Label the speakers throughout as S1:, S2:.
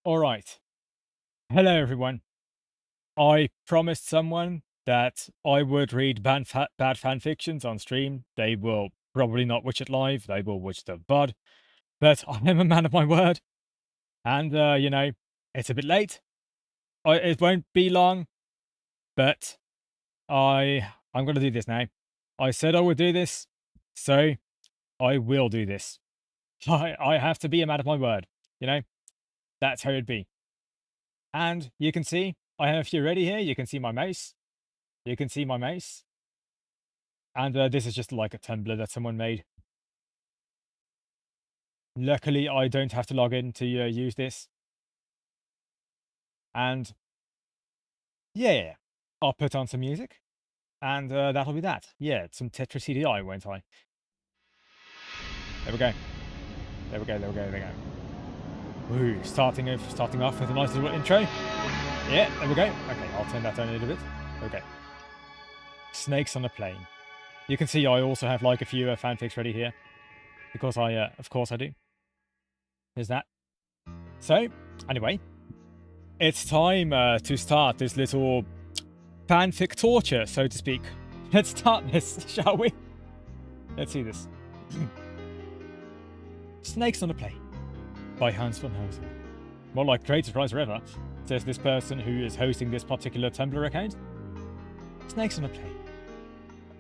S1: Alright. Hello, everyone. I promised someone that I would read bad fan fictions on stream. They will probably not watch it live. They will watch the VOD. But I am a man of my word. And, it's a bit late. It won't be long. But I'm going to do this now. I said I would do this. So I will do this. I have to be a man of my word. That's how it'd be. And you can see, I have a few ready here. You can see my mouse. You can see my mouse. And this is just like a Tumblr that someone made. Luckily, I don't have to log in to use this. And yeah, I'll put on some music. And that'll be that. Yeah, some Tetris CDI, won't I? There we go. There we go, there we go, there we go. Ooh, starting off with a nice little intro. Yeah, there we go. Okay, I'll turn that down a little bit. Okay. Snakes on a plane. You can see I also have like a few fanfics ready here. Because of course I do. There's that. So, anyway. It's time to start this little fanfic torture, so to speak. Let's start this, shall we? Let's see this. Snakes on a Plane by Hans von Hozel. More like great surprise forever, says this person who is hosting this particular Tumblr account. Snakes on a Plane.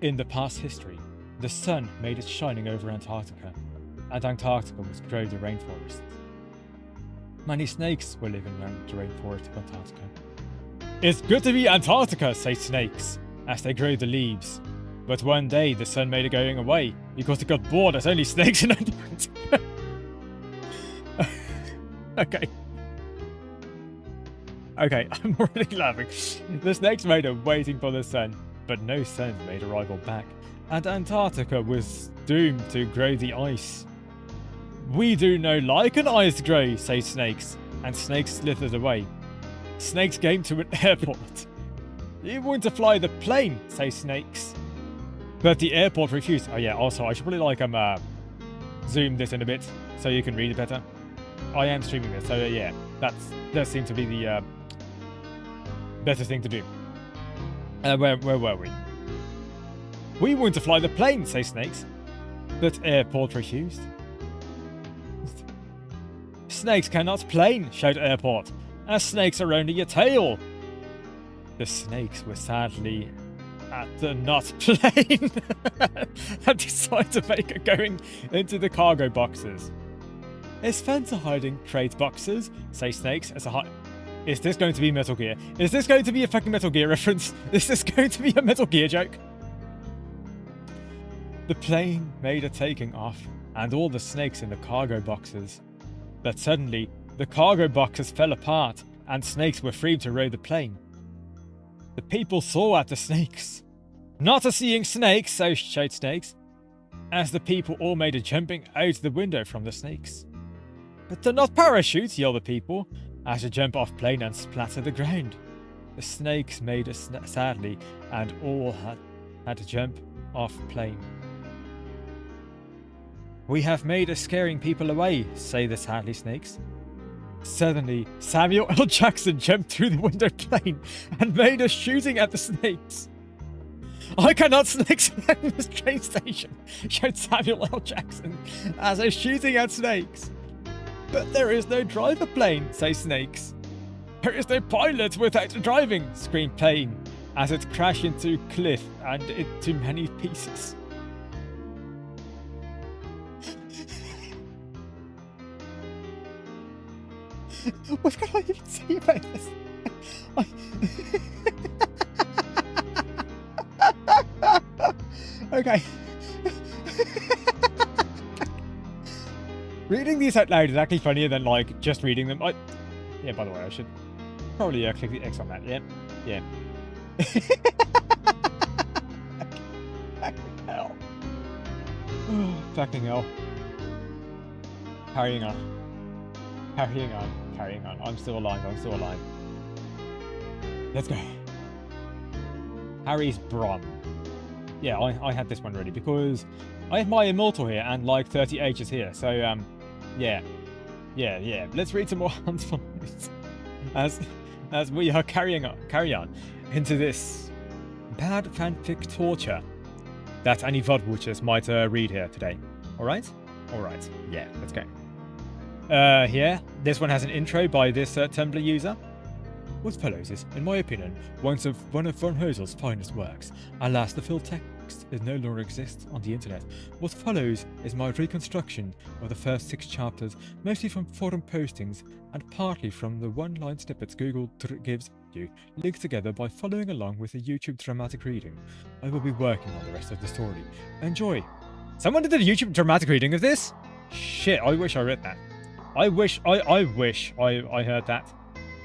S1: In the past history, the sun made it shining over Antarctica, and Antarctica was growing the rainforest. Many snakes were living around the rainforest of Antarctica. It's good to be Antarctica, say snakes, as they grow the leaves. But one day the sun made it going away, because it got bored as only snakes in Antarctica. Okay. Okay, I'm already laughing. The snakes made it waiting for the sun, but no sun made arrival back, and Antarctica was doomed to grow the ice. We do no like an ice grow, say snakes, and snakes slithered away. Snakes came to an airport. You want to fly the plane, say snakes. But the airport refused. Oh yeah, also I should probably like zoom this in a bit so you can read it better. I am streaming this, so yeah, that does seem to be the better thing to do. Where were we? We want to fly the plane, say snakes. But airport refused. Snakes cannot plane, shout airport, as snakes are only a tail. The snakes were sadly at the not plane and decided to make it going into the cargo boxes. Is Fencer hiding crate boxes, say snakes as a Is this going to be Metal Gear? Is this going to be a fucking Metal Gear reference? Is this going to be a Metal Gear joke? The plane made a taking off, and all the snakes in the cargo boxes. But suddenly, the cargo boxes fell apart, and snakes were free to row the plane. The people saw at the snakes. Not a seeing snakes, so shout snakes, as the people all made a jumping out the window from the snakes. But do not parachute, yelled the people, as they jump off plane and splatter the ground. The snakes made us sadly, and all had to jump off plane. We have made a scaring people away, say the sadly snakes. Suddenly, Samuel L. Jackson jumped through the window plane and made a shooting at the snakes. I cannot snakes around this train station, shouted Samuel L. Jackson as they're shooting at snakes. But there is no driver plane, say snakes. There is no pilot without driving, screamed plane as it crashed into cliff and into many pieces. What can I even say about this? Okay. Reading these out loud is actually funnier than like just reading them. Yeah, by the way, I should probably click the X on that. Yeah. Yeah. Fucking hell. Fucking hell. Carrying on. Carrying on. Carrying on. I'm still alive. I'm still alive. Let's go. Harry's Bron. Yeah, I had this one ready because I have my Immortal here and like 30 H's here. So, yeah. Yeah. Let's read some more Hans von Hozel as we are carry on into this bad fanfic torture that any VOD watchers might read here today. Alright? Alright. Yeah, let's go. Here, this one has an intro by this Tumblr user. What follows is, in my opinion, one of von Hozel's finest works. Alas, the full text no longer exists on the internet. What follows is my reconstruction of the first 6 chapters, mostly from forum postings and partly from the one-line snippets Google gives you, linked together by following along with a YouTube dramatic reading. I will be working on the rest of the story. Enjoy! Someone did a YouTube dramatic reading of this? Shit, I wish I read that. I wish I heard that.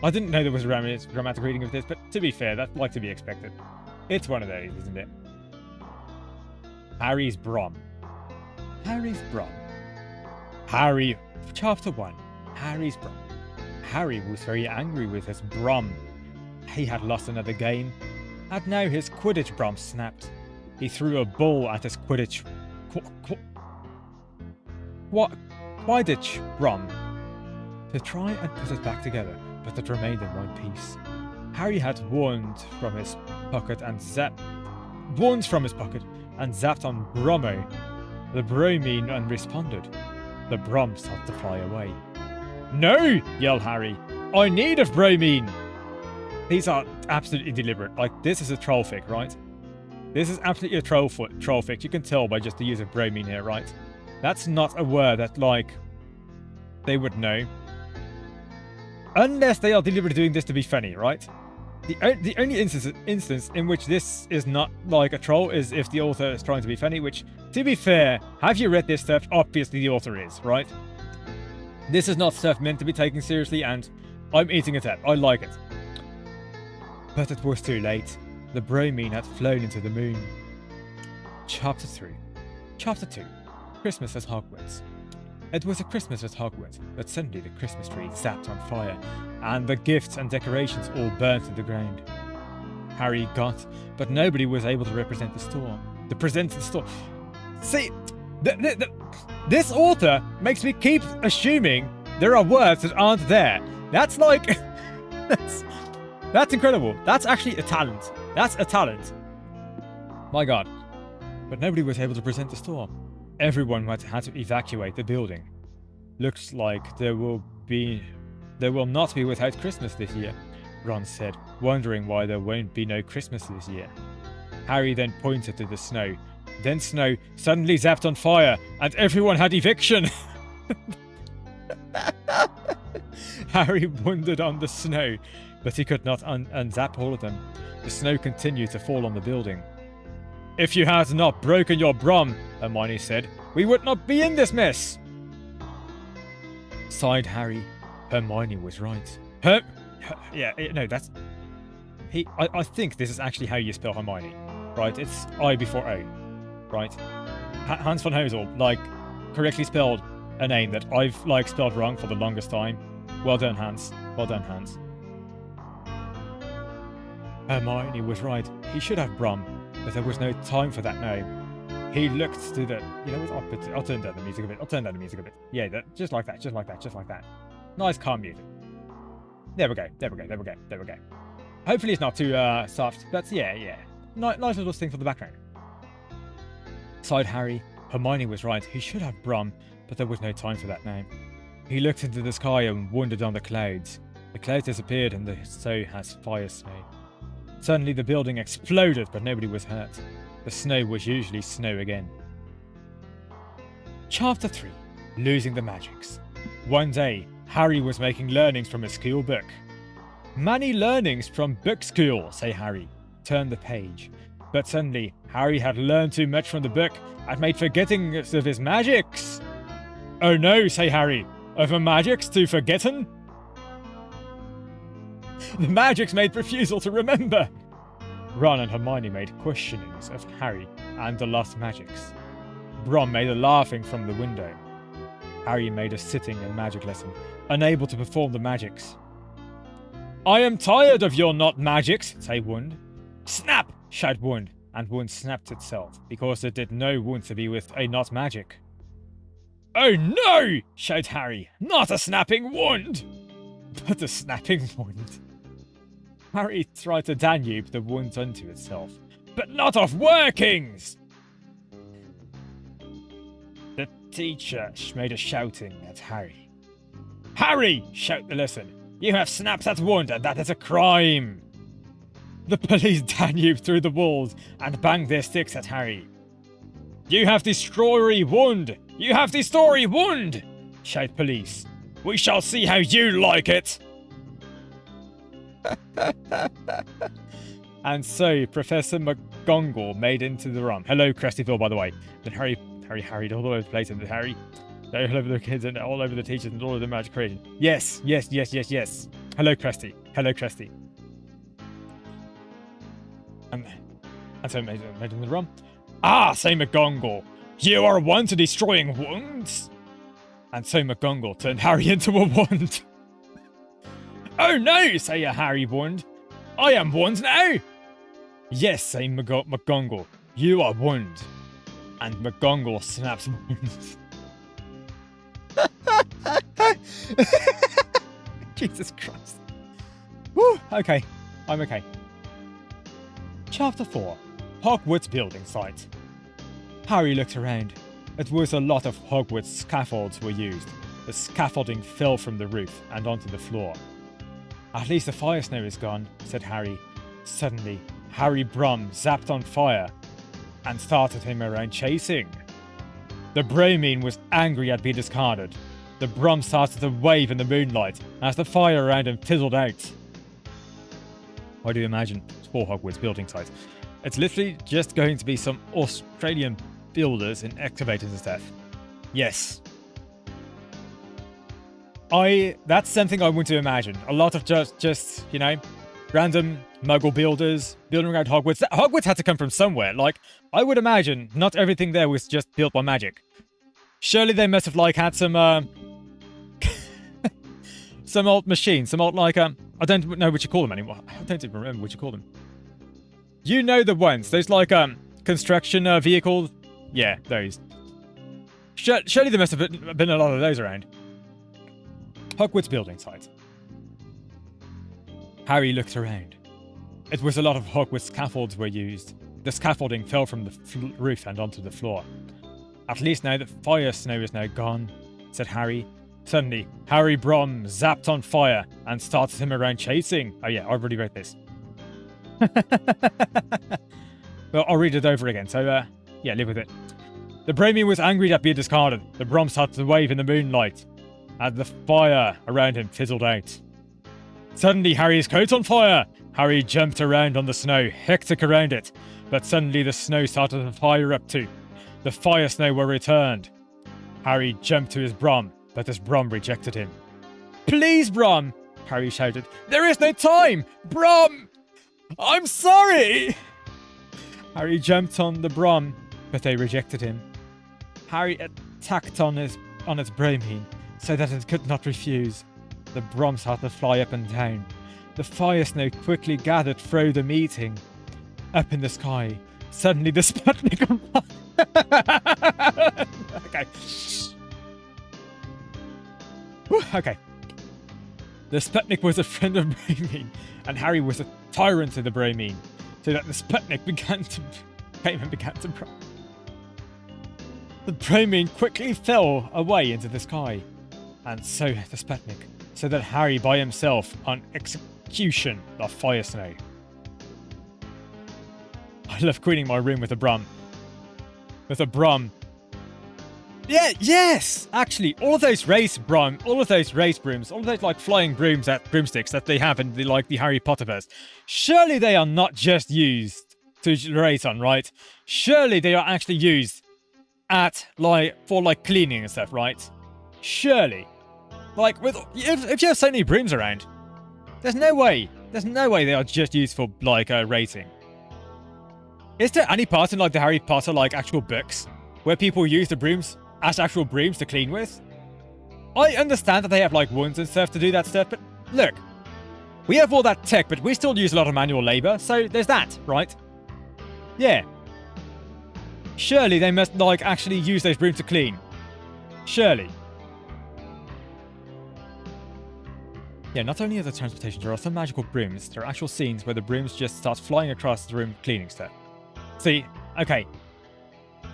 S1: I didn't know there was a dramatic reading of this, but to be fair, that's like to be expected. It's one of those, isn't it? Harry's Brom. Harry's Brom. Harry, chapter 1. Harry's Brom. Harry was very angry with his Brom. He had lost another game, and now his Quidditch Brom snapped. He threw a ball at his Quidditch Brom to try and put it back together, but it remained in one piece. Harry had wands from his pocket and zapped on Bromo. The bromine unresponded. The Brom started to fly away. No! Yelled Harry. I need a bromine! These are absolutely deliberate. Like, this is a troll fic, right? This is absolutely a troll fic. You can tell by just the use of bromine here, right? That's not a word that, like, they would know. Unless they are deliberately doing this to be funny, right? The only instance in which this is not like a troll is if the author is trying to be funny, which, to be fair, have you read this stuff? Obviously the author is, right? This is not stuff meant to be taken seriously, and I'm eating it up. I like it. But it was too late. The bromine had flown into the moon. Chapter 3. Chapter 2. Christmas at Hogwarts. It was a Christmas at Hogwarts, but suddenly the Christmas tree zapped on fire, and the gifts and decorations all burnt to the ground. Harry got, but nobody was able to represent the store. See, this author makes me keep assuming there are words that aren't there. That's like, that's incredible. That's actually a talent. That's a talent. My God. But nobody was able to present the store. Everyone had to evacuate the building. Looks like there will not be without Christmas this year, Ron said, wondering why there won't be no Christmas this year. Harry then pointed to the snow. Then snow suddenly zapped on fire, and everyone had eviction. Harry wandered on the snow, but he could not unzap all of them. The snow continued to fall on the building. If you had not broken your Brom, Hermione said, we would not be in this mess. Sighed Harry. Hermione was right. I think this is actually how you spell Hermione, right? It's I before O, right? Hans von Hozel, like, correctly spelled a name that I've, like, spelled wrong for the longest time. Well done, Hans. Well done, Hans. Hermione was right. He should have Brom, but there was no time for that now. He looked to the... You know what? I'll turn down the music a bit. Yeah, just like that. Nice calm music. There we go. Hopefully it's not too soft, but yeah. Nice little thing for the background. Sighed Harry. Hermione was right. He should have Brom, but there was no time for that now. He looked into the sky and wandered on the clouds. The clouds disappeared and so has fire snow. Suddenly the building exploded, but nobody was hurt. The snow was usually snow again. Chapter 3. Losing the Magics. One day, Harry was making learnings from a school book. Many learnings from book school, say Harry. Turn the page. But suddenly, Harry had learned too much from the book and made forgetting of his magics. Oh no, say Harry. Over magics to forgetting? The magics made refusal to remember. Ron and Hermione made questionings of Harry and the lost magics. Brom made a laughing from the window. Harry made a sitting and magic lesson, unable to perform the magics. I am tired of your not magics, say Wand. Snap, shouted Wand, and Wand snapped itself, because it did no want to be with a not magic. "Oh no!" shouted Harry. "Not a snapping wound!" "But a snapping wound." Harry tried to Danube the wound unto itself. "But not of workings!" The teacher made a shouting at Harry. "Harry!" shouted the lesson. "You have snapped that wound, and that is a crime!" The police Danube through the walls and banged their sticks at Harry. "You have the story wound! You have the story wound!" shouted police. "We shall see how you like it!" And so Professor McGonagall made into the room. Hello, Crestyville, by the way. Then Harry harried all over the place, and Harry all over the kids and all over the teachers and all over the magic creation. Yes. Hello, Cresty. Hello, Cresty. And so made in the room. "Ah, say McGonagall, you are one to destroying wounds." And so McGonagall turned Harry into a wand. "Oh no," say a Harry wand. "I am wand now." "Yes," say McGonagall, "you are wand." And McGonagall snaps wounds. Jesus Christ. Woo, okay. I'm okay. Chapter 4. Hogwarts Building Site. Harry looked around. It was a lot of Hogwarts scaffolds were used. The scaffolding fell from the roof and onto the floor. "At least the fire snow is gone," said Harry. Suddenly, Harry Brum zapped on fire and started him around chasing. The Bromine was angry at being discarded. The Brum started to wave in the moonlight as the fire around him fizzled out. What do you imagine? For Hogwarts Building Site. It's literally just going to be some Australian builders and excavators and stuff. Yes. That's something I want to imagine. A lot of just, you know, random muggle builders building around Hogwarts. Hogwarts had to come from somewhere. Like, I would imagine not everything there was just built by magic. Surely they must have, like, had some, some old machines, some old, like, I don't know what you call them anymore. I don't even remember what you call them. You know the ones. Those, like, construction vehicles. Yeah, those. Surely there must have been a lot of those around. Hogwarts Building Site. Harry looked around. It was a lot of Hogwarts scaffolds were used. The scaffolding fell from the roof and onto the floor. "At least now that fire snow is now gone," said Harry. Suddenly, Harry Brum zapped on fire and started him around chasing. Oh yeah, I already read this. Well, I'll read it over again, so yeah, live with it. "The Bromine was angry at being discarded. The Brum started to wave in the moonlight, and the fire around him fizzled out. Suddenly, Harry's coat on fire! Harry jumped around on the snow, hectic around it, but suddenly the snow started to fire up too. The fire snow were returned. Harry jumped to his Brum, but his Brum rejected him. "Please, Brum!" Harry shouted. "There is no time! Brum! I'm sorry!" Harry jumped on the Brum, but they rejected him. Harry attacked on its Bromine, so that it could not refuse. The Brum started to fly up and down. The fire snow quickly gathered through the meeting. Up in the sky, suddenly the Sputnik... Okay. Okay. The Sputnik was a friend of Bromine, and Harry was a tyrant to the Bromine, so that the Sputnik began to cry. The Bromine quickly fell away into the sky, and so the Sputnik, so that Harry by himself on execution of fire snow. I love cleaning my room with a Brum. With a Brum. Yeah, yes! Actually, all of those race brooms, all of those like flying broomsticks that they have in the Harry Potterverse, surely they are not just used to race on, right? Surely they are actually used for cleaning and stuff, right? Surely. Like, if you have so many brooms around, there's no way they are just used for racing. Is there any part in the Harry Potter actual books where people use the brooms as actual brooms to clean with? I understand that they have wands and stuff to do that stuff, but look, we have all that tech, but we still use a lot of manual labor, so there's that, right? Yeah. Surely they must actually use those brooms to clean. Surely. Yeah, not only are there transportations, there are some magical brooms. There are actual scenes where the brooms just start flying across the room cleaning stuff. See, okay.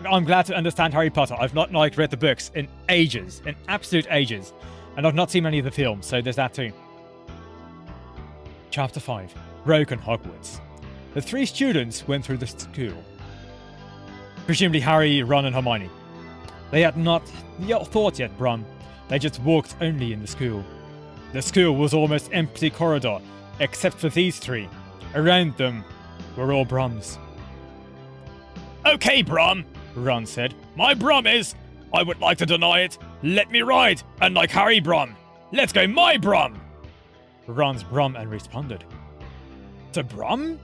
S1: I'm glad to understand Harry Potter. I've not, read the books in ages. In absolute ages. And I've not seen any of the films, so there's that too. Chapter 5. Broken Hogwarts. The 3 students went through the school. Presumably Harry, Ron, and Hermione. They had not thought yet, Brum. They just walked only in the school. The school was almost empty corridor, except for these 3. Around them were all Brums. Okay, Brum, Ron said. My Brum is. I would like to deny it. Let me ride, unlike Harry Brum. Let's go my Brum. Ron's Brum and responded. To Brum?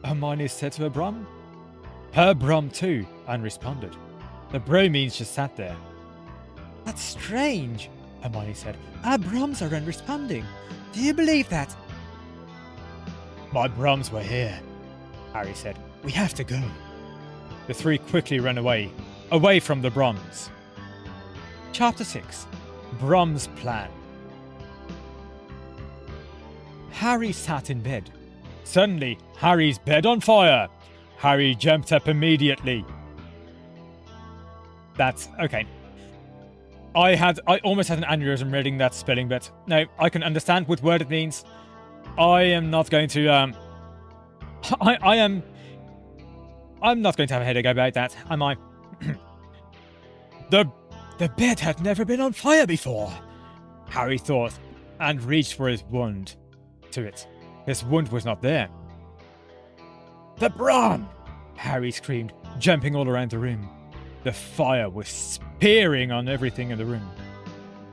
S1: Hermione said to her Brum. Her Brum too, and responded. The Bromines just sat there. That's strange, Hermione said. Our Brums are unresponding. Do you believe that? My Brums were here, Harry said. We have to go. The 3 quickly ran away from the Brums. Chapter 6. Brum's Plan. Harry sat in bed. Suddenly, Harry's bed on fire. Harry jumped up immediately. That's okay. I almost had an aneurysm reading that spelling bit. No, I can understand what word it means. I am not going to I'm not going to have a headache about that, am I? The bed had never been on fire before, Harry thought, and reached for his wand. To it. His wand was not there. The Brum! Harry screamed, jumping all around the room. The fire was spearing on everything in the room.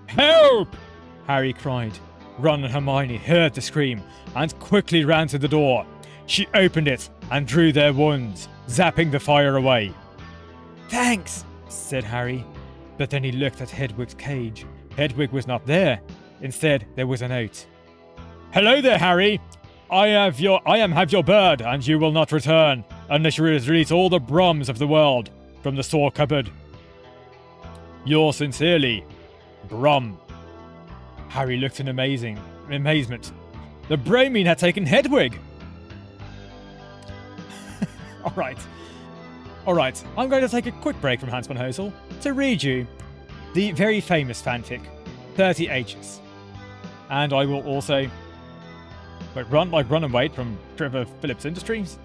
S1: Help! Harry cried. Ron and Hermione heard the scream and quickly ran to the door. She opened it and drew their wands, zapping the fire away. Thanks, said Harry. But then he looked at Hedwig's cage. Hedwig was not there. Instead, there was a note. Hello there, Harry. I am have your bird, and you will not return unless you release all the Brums of the world from the store cupboard. Yours sincerely, Brum. Harry looked in amazement. The Bromine had taken Hedwig. Alright, I'm going to take a quick break from Hans von Hozel to read you the very famous fanfic, 30 H's. And I will also Run and Wait from Trevor Phillips Industries.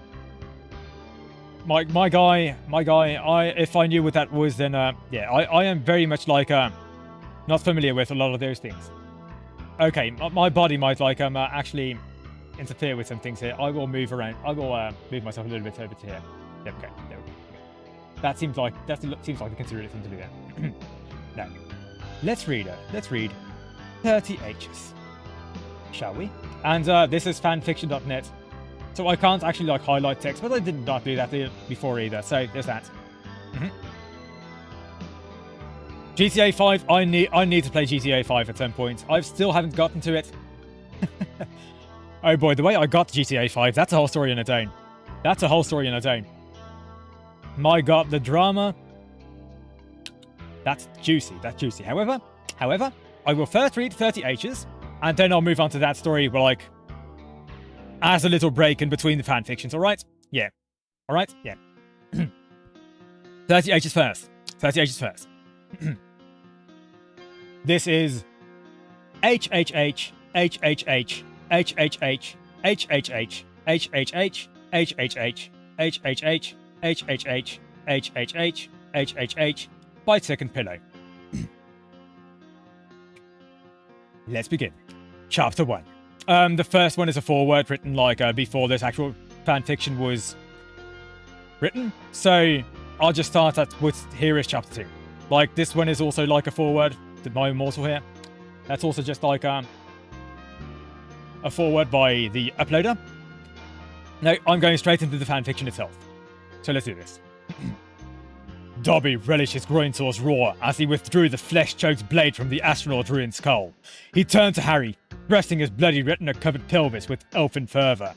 S1: My guy, if I knew what that was, then yeah, I am very much like not familiar with a lot of those things. Okay, my body might actually interfere with some things here. I will move around. I will move myself a little bit over to here. There we go. That seems like the considerate thing to do there. Now, let's read 30 H's. Shall we? And this is fanfiction.net. So I can't actually highlight text, but I did not do that before either. So there's that. GTA 5. I need to play GTA 5 at some point. I still haven't gotten to it. Oh boy, the way I got to GTA 5, that's a whole story in its own. My god, the drama. That's juicy. However, I will first read 30 H's, and then I'll move on to that story, as a little break in between the fanfictions, alright? Yeah. Alright? Yeah. 30 H's first. This is HHH, HHH, HHH, HHH, HHH, HHH, HHH, HHH, HHH, HHH, by Second Pillow. Let's begin. Chapter 1. The first one is a foreword written before this actual fanfiction was written. So I'll just start with here is chapter 2. This one is also a foreword to my immortal here. That's also just a foreword by the uploader. Now I'm going straight into the fanfiction itself. So let's do this. Dobby relished his groin sore's roar as he withdrew the flesh-choked blade from the astronaut ruined skull. He turned to Harry, breasting his bloody retina-covered pelvis with elfin fervour.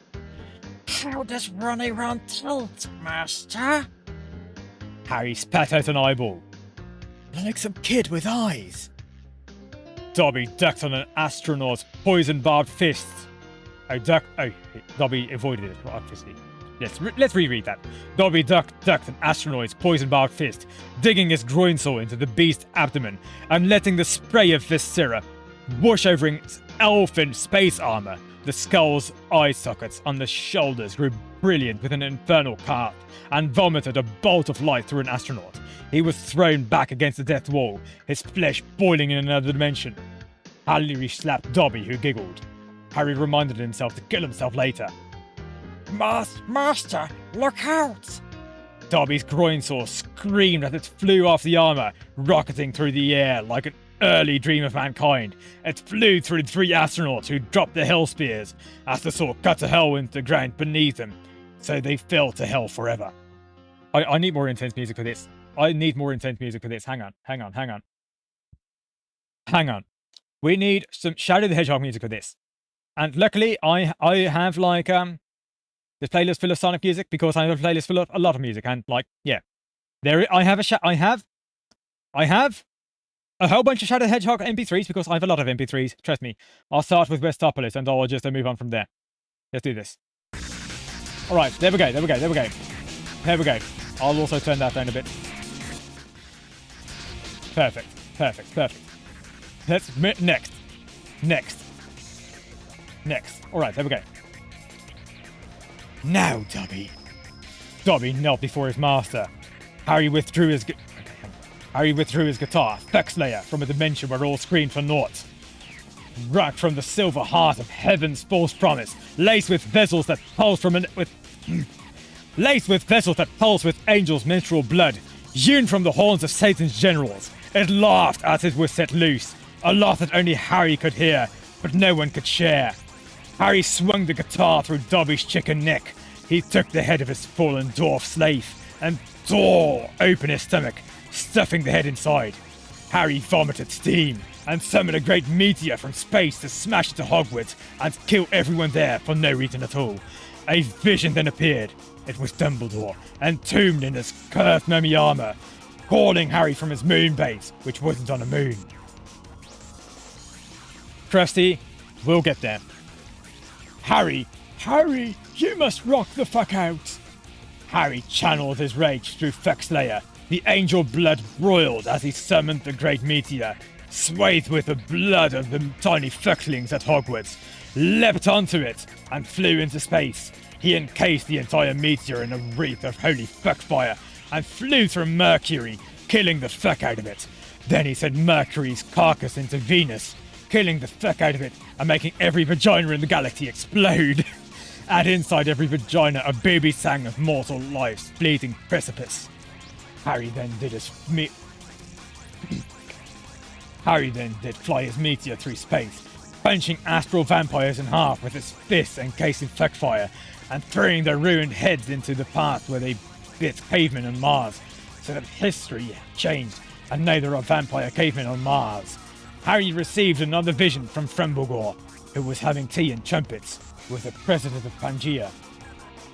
S1: How does Ronny Ron tilt, Master? Harry spat out an eyeball. Like some kid with eyes. Dobby ducked on an astronaut's poison-barbed fist. Dobby avoided it, obviously. Let's reread that. Dobby ducked an astronaut's poison-barbed fist, digging his groin saw into the beast's abdomen and letting the spray of viscera wash over its elfin space armor. The skull's eye sockets on the shoulders grew brilliant with an infernal carp and vomited a bolt of light through an astronaut. He was thrown back against the death wall, his flesh boiling in another dimension. Harry slapped Dobby, who giggled. Harry reminded himself to kill himself later. Master, look out! Dobby's groin saw screamed as it flew off the armor, rocketing through the air like an early dream of mankind. It flew through 3 astronauts who dropped the hell spears as the saw cut a hole into the ground beneath them, so they fell to hell forever. I need more intense music for this. Hang on. We need some Shadow the Hedgehog music for this. And luckily, I have like this playlist full of Sonic music because I have a playlist full of a lot of music, and like, yeah, I have a whole bunch of Shadow the Hedgehog MP3s because I have a lot of MP3s. Trust me. I'll start with Westopolis and I'll just move on from there. Let's do this. All right, there we go. I'll also turn that down a bit. Perfect. Let's next. All right, there we go. Now, Dobby. Dobby knelt before his master. Harry withdrew his guitar, Fuckslayer, from a dimension where all screamed for naught. Wracked from the silver heart of heaven's false promise, laced with vessels that pulse with angels' menstrual blood, hewn from the horns of Satan's generals. It laughed as it was set loose, a laugh that only Harry could hear, but no one could share. Harry swung the guitar through Dobby's chicken neck. He took the head of his fallen dwarf slave and tore open his stomach, stuffing the head inside. Harry vomited steam and summoned a great meteor from space to smash into Hogwarts and kill everyone there for no reason at all. A vision then appeared. It was Dumbledore, entombed in his cursed mummy armor, calling Harry from his moon base, which wasn't on a moon. Krusty, we'll get there. Harry, you must rock the fuck out. Harry channeled his rage through Fuckslayer. The angel blood broiled as he summoned the great meteor, swathed with the blood of the tiny fucklings at Hogwarts, leapt onto it, and flew into space. He encased the entire meteor in a wreath of holy fuckfire, and flew through Mercury, killing the fuck out of it. Then he sent Mercury's carcass into Venus, killing the fuck out of it, and making every vagina in the galaxy explode. And inside every vagina, a baby sang of mortal life's fleeting precipice. Harry then did fly his meteor through space, punching astral vampires in half with his fists encased in fuckfire, and throwing their ruined heads into the path where they bit cavemen on Mars, so that history changed, and now there are vampire cavemen on Mars. Harry received another vision from Frumblegore, who was having tea and trumpets with the president of Pangea.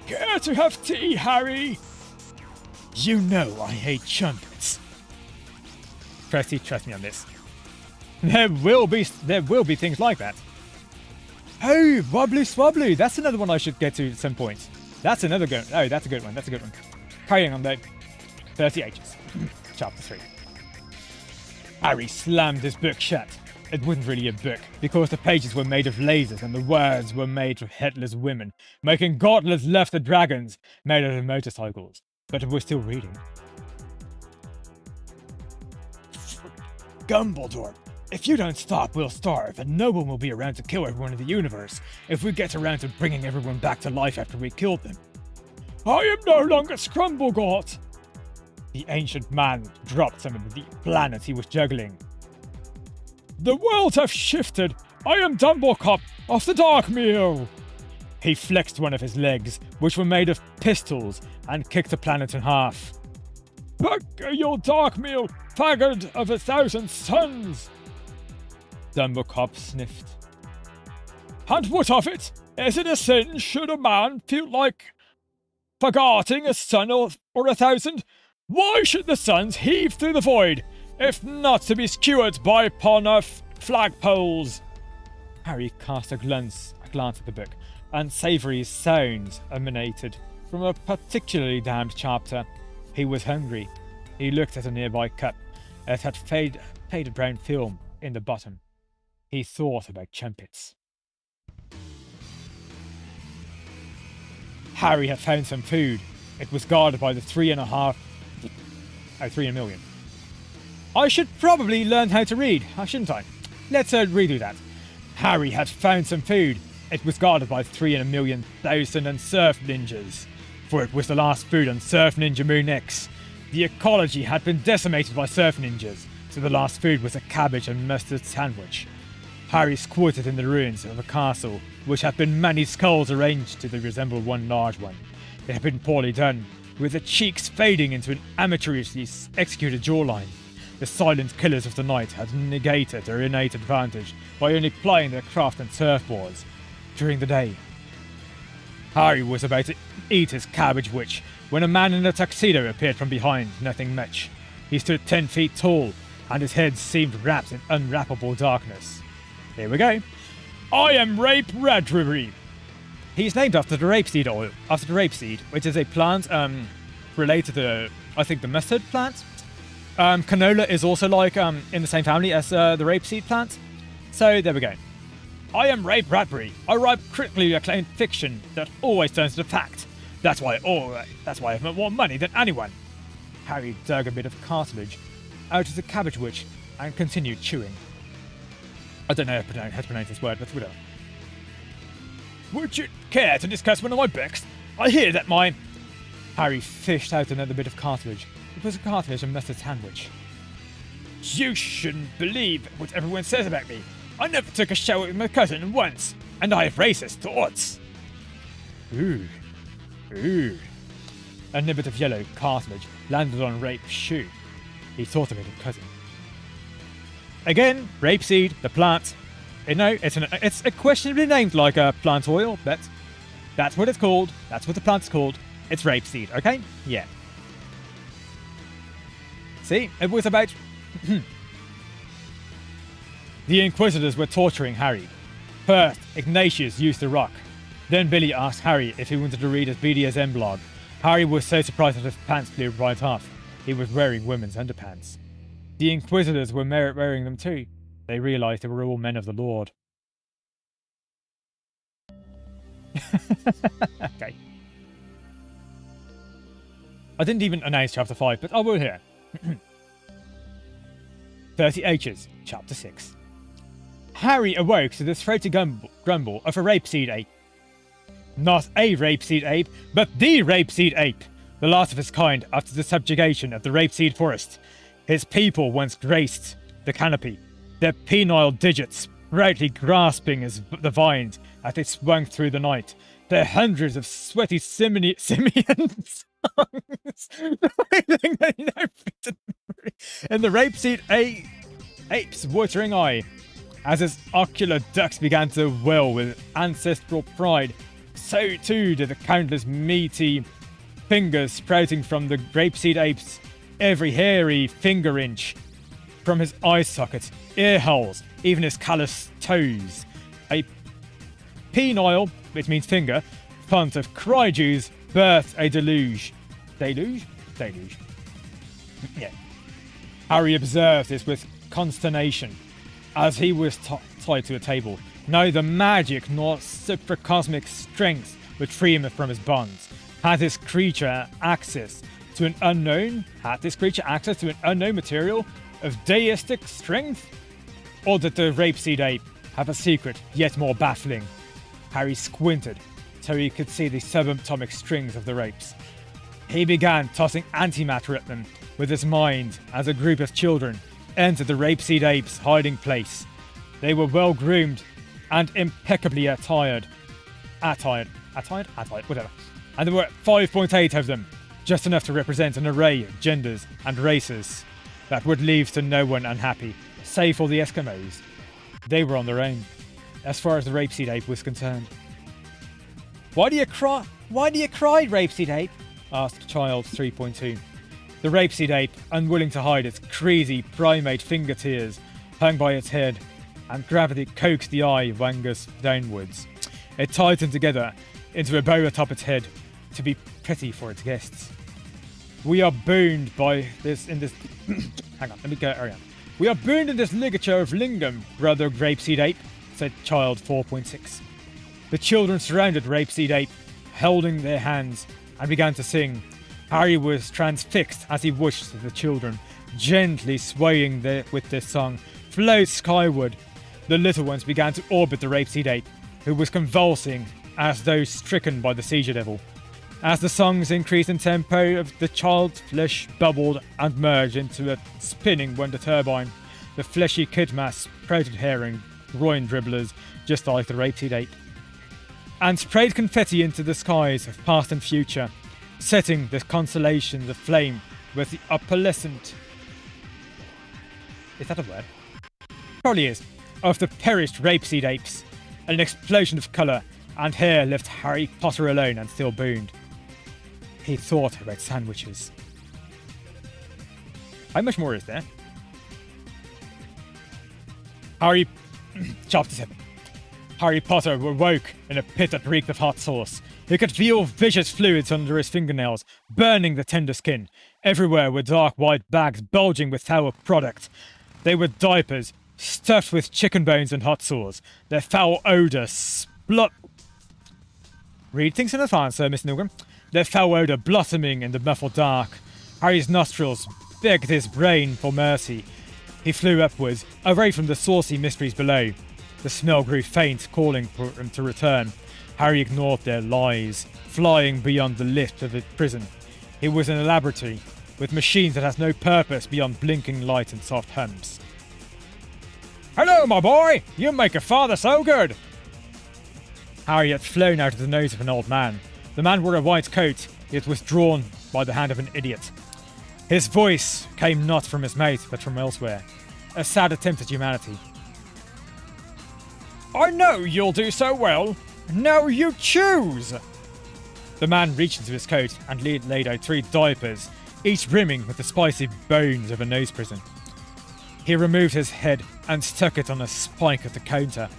S1: Care to have tea, Harry? You know I hate trumpets. Krusty, trust me on this. There will be things like that. Oh, Wobbly Swobbly, that's another one I should get to at some point. That's another good. Oh, that's a good one. Carrying on though. 30 H's. Chapter 3. Harry slammed his book shut. It wasn't really a book, because the pages were made of lasers and the words were made of headless women, making godless laughter dragons made out of motorcycles. But it was still reading. Dumbledore, if you don't stop, we'll starve, and no one will be around to kill everyone in the universe if we get around to bringing everyone back to life after we killed them. I am no longer Scrumblegort! The ancient man dropped some of the planets he was juggling. The world have shifted. I am Dumblecop of the Dark Meal. He flexed one of his legs, which were made of pistols, and kicked the planet in half. Bugger your Dark Meal, faggot of 1,000 suns! Dumblecop sniffed. And what of it? Is it a sin should a man feel like forgetting a sun or 1,000? Why should the suns heave through the void? if not to be skewered by upon flagpoles. Harry cast a glance at the book. Unsavoury sounds emanated from a particularly damned chapter. He was hungry. He looked at a nearby cup. It had faded brown film in the bottom. He thought about trumpets. Harry had found some food. It was guarded by the 3 million. I should probably learn how to read, shouldn't I? Let's redo that. Harry had found some food. It was guarded by 3,000,000 and surf ninjas, for it was the last food on Surf Ninja Moon X. The ecology had been decimated by surf ninjas, so the last food was a cabbage and mustard sandwich. Harry squatted in the ruins of a castle, which had been many skulls arranged to resemble one large one. It had been poorly done, with the cheeks fading into an amateurishly executed jawline. The silent killers of the night had negated their innate advantage by only plying their craft and surfboards during the day. Harry was about to eat his cabbage witch when a man in a tuxedo appeared from behind, nothing much. He stood 10 feet tall, and his head seemed wrapped in unwrappable darkness. Here we go. I am Rape Radbury. He's named after the rapeseed oil, which is a plant related to, I think, the mustard plant. Canola is also like in the same family as the rapeseed plant. So there we go. I am Ray Bradbury. I write critically acclaimed fiction that always turns to fact. That's why I have more money than anyone. Harry dug a bit of cartilage out of the cabbage witch and continued chewing. I don't know how to pronounce this word, but whatever. Would you care to discuss one of my books? I hear that my... Harry fished out another bit of cartilage. It was a cartilage and mustard sandwich. You shouldn't believe what everyone says about me. I never took a shower with my cousin once, and I have racist thoughts. Ooh. A nibbit of yellow cartilage landed on Rape's shoe. He thought of it in cousin. Again, rapeseed, the plant. It's questionably named like a plant oil, but that's what it's called. That's what the plant's called. It's rapeseed, okay? Yeah. See, it was about... The Inquisitors were torturing Harry. First, Ignatius used the rock. Then Billy asked Harry if he wanted to read his BDSM blog. Harry was so surprised that his pants flew right off. He was wearing women's underpants. The Inquisitors were wearing them too. They realised they were all men of the Lord. Okay. I didn't even announce Chapter 5, but I will here. 30 H's, Chapter 6. Harry awoke to the throaty grumble of a rapeseed ape. Not a rapeseed ape, but the rapeseed ape, the last of his kind after the subjugation of the rapeseed forest. His people once graced the canopy, their penile digits proudly grasping the vines as they swung through the night. Their hundreds of sweaty simians in the rapeseed ape's watering eye. As his ocular ducts began to well with ancestral pride, so too did the countless meaty fingers sprouting from the rapeseed ape's every hairy finger inch. From his eye sockets, ear holes, even his callous toes. A penile, which means finger, font of cryjuice birthed a deluge. Deluge? Yeah. Harry observed this with consternation. As he was tied to a table, neither magic nor supracosmic strength would free him from his bonds. Had this creature access to an unknown material of deistic strength? Or did the rapeseed ape have a secret yet more baffling? Harry squinted so he could see the subatomic strings of the rapes. He began tossing antimatter at them with his mind as a group of children entered the rapeseed ape's hiding place. They were well groomed and impeccably attired, whatever. And there were 5.8 of them, just enough to represent an array of genders and races that would leave to no one unhappy, save for the Eskimos. They were on their own, as far as the rapeseed ape was concerned. Why do you cry, rapeseed ape? Asked Child 3.2. The rapeseed ape, unwilling to hide its crazy primate finger tears, hung by its head, and gravity coaxed the eye wangus downwards. It tightened together into a bow atop its head to be pretty for its guests. We are bound by this in this. Hang on, let me go. We are bound in this ligature of lingam, brother rapeseed ape, said child 4.6. The children surrounded rapeseed ape, holding their hands, and began to sing. Harry was transfixed as he watched the children, gently swaying with their song, float skyward. The little ones began to orbit the rapeseed ape, who was convulsing as though stricken by the seizure devil. As the songs increased in tempo, the child's flesh bubbled and merged into a spinning wonder turbine. The fleshy kid mass sprouted hair and groin dribblers, just like the rapeseed ape, and sprayed confetti into the skies of past and future, setting the constellations aflame with the opalescent... Is that a word? Probably is. Of the perished rapeseed apes. An explosion of colour and hair left Harry Potter alone and still bound. He thought about sandwiches. How much more is there? Harry chopped his head. Harry Potter awoke in a pit that reeked of hot sauce. He could feel vicious fluids under his fingernails, burning the tender skin. Everywhere were dark white bags bulging with foul product. They were diapers, stuffed with chicken bones and hot sauce. Their foul odour Read things in advance, Miss Newgram. Their foul odour blossoming in the muffled dark. Harry's nostrils begged his brain for mercy. He flew upwards, away from the saucy mysteries below. The smell grew faint, calling for him to return. Harry ignored their lies, flying beyond the lift of his prison. He was in a laboratory, with machines that has no purpose beyond blinking light and soft hums. Hello, my boy! You make your father so good! Harry had flown out of the nose of an old man. The man wore a white coat, yet was drawn by the hand of an idiot. His voice came not from his mouth, but from elsewhere. A sad attempt at humanity. I know you'll do so well. Now you choose! The man reached into his coat and laid out 3 diapers, each brimming with the spicy bones of a nose prison. He removed his head and stuck it on a spike at the counter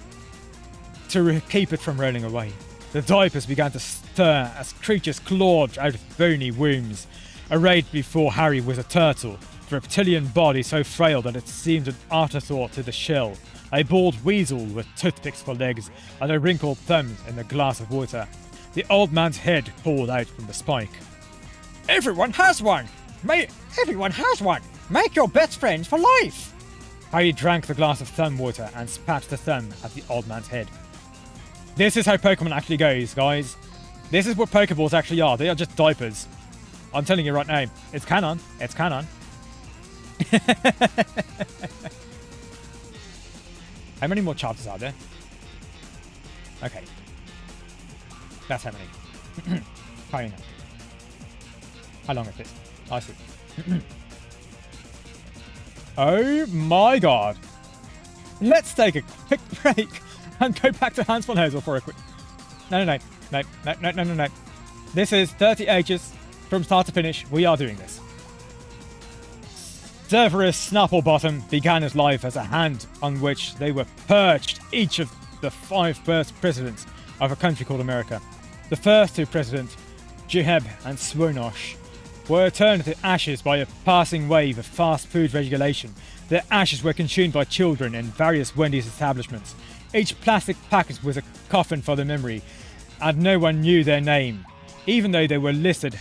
S1: to keep it from rolling away. The diapers began to stir as creatures clawed out of bony wombs. Arrayed before Harry was a turtle, the reptilian body so frail that it seemed an afterthought to the shell. A bald weasel with toothpicks for legs and a wrinkled thumb in a glass of water. The old man's head pulled out from the spike. Everyone has one! Everyone has one! Make your best friends for life! Harry drank the glass of thumb water and spat the thumb at the old man's head. This is how Pokemon actually goes, guys. This is what Pokeballs actually are. They are just diapers. I'm telling you right now. It's canon. It's canon. How many more chapters are there? Okay. That's how many. Carrying on. How long is this? I see. Oh my god. Let's take a quick break and go back to Hans von Hozel for a quick... No. This is 30 ages from start to finish. We are doing this. Severus Snapplebottom began his life as a hand on which they were perched each of the 5 first presidents of a country called America. The first 2 presidents, Jeheb and Swonosh, were turned to ashes by a passing wave of fast food regulation. Their ashes were consumed by children in various Wendy's establishments. Each plastic packet was a coffin for their memory, and no one knew their name. Even though they were listed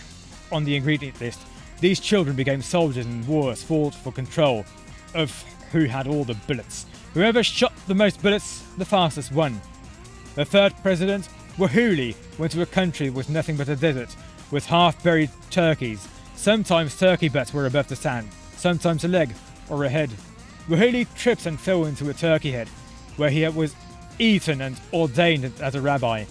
S1: on the ingredient list, these children became soldiers in wars fought for control of who had all the bullets. Whoever shot the most bullets, the fastest won. The third president, Wahuli, went to a country with nothing but a desert, with half-buried turkeys. Sometimes turkey butts were above the sand, sometimes a leg or a head. Wahuli tripped and fell into a turkey head, where he was eaten and ordained as a rabbi.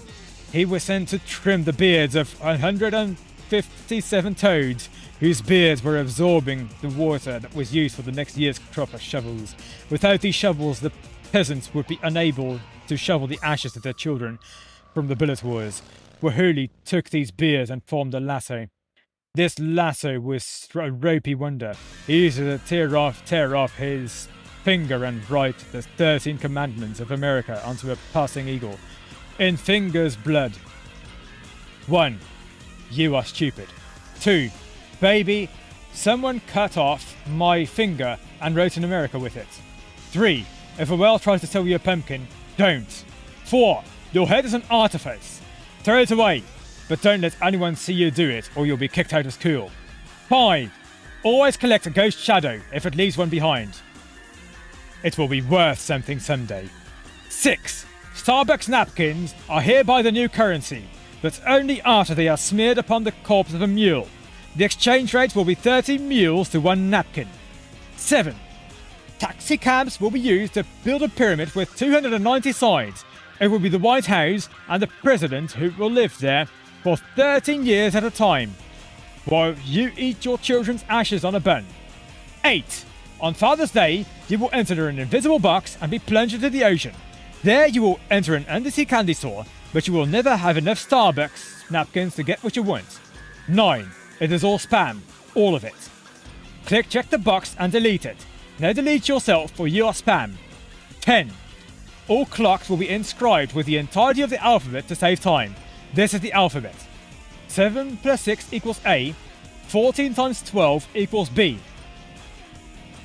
S1: He was sent to trim the beards of 157 toads, whose beards were absorbing the water that was used for the next year's crop of shovels. Without these shovels, the peasants would be unable to shovel the ashes of their children from the bullet wars. Wahuli took these beards and formed a lasso. This lasso was a ropey wonder. He used it to tear off his finger and write the 13 commandments of America onto a passing eagle. In finger's blood. 1. You are stupid. 2. Baby, someone cut off my finger and wrote in America with it. 3. If a whale tries to sell you a pumpkin, don't. 4. Your head is an artifice. Throw it away, but don't let anyone see you do it or you'll be kicked out of school. 5. Always collect a ghost shadow if it leaves one behind. It will be worth something someday. 6. Starbucks napkins are hereby the new currency, but only after they are smeared upon the corpse of a mule. The exchange rate will be 30 mules to 1 napkin. 7. Taxi cabs will be used to build a pyramid with 290 sides. It will be the White House and the President who will live there for 13 years at a time, while you eat your children's ashes on a bun. 8. On Father's Day, you will enter an invisible box and be plunged into the ocean. There you will enter an undersea candy store, but you will never have enough Starbucks napkins to get what you want. 9. It is all spam. All of it. Check the box and delete it. Now delete yourself for you are spam. 10. All clocks will be inscribed with the entirety of the alphabet to save time. This is the alphabet. 7 plus 6 equals A. 14 times 12 equals B.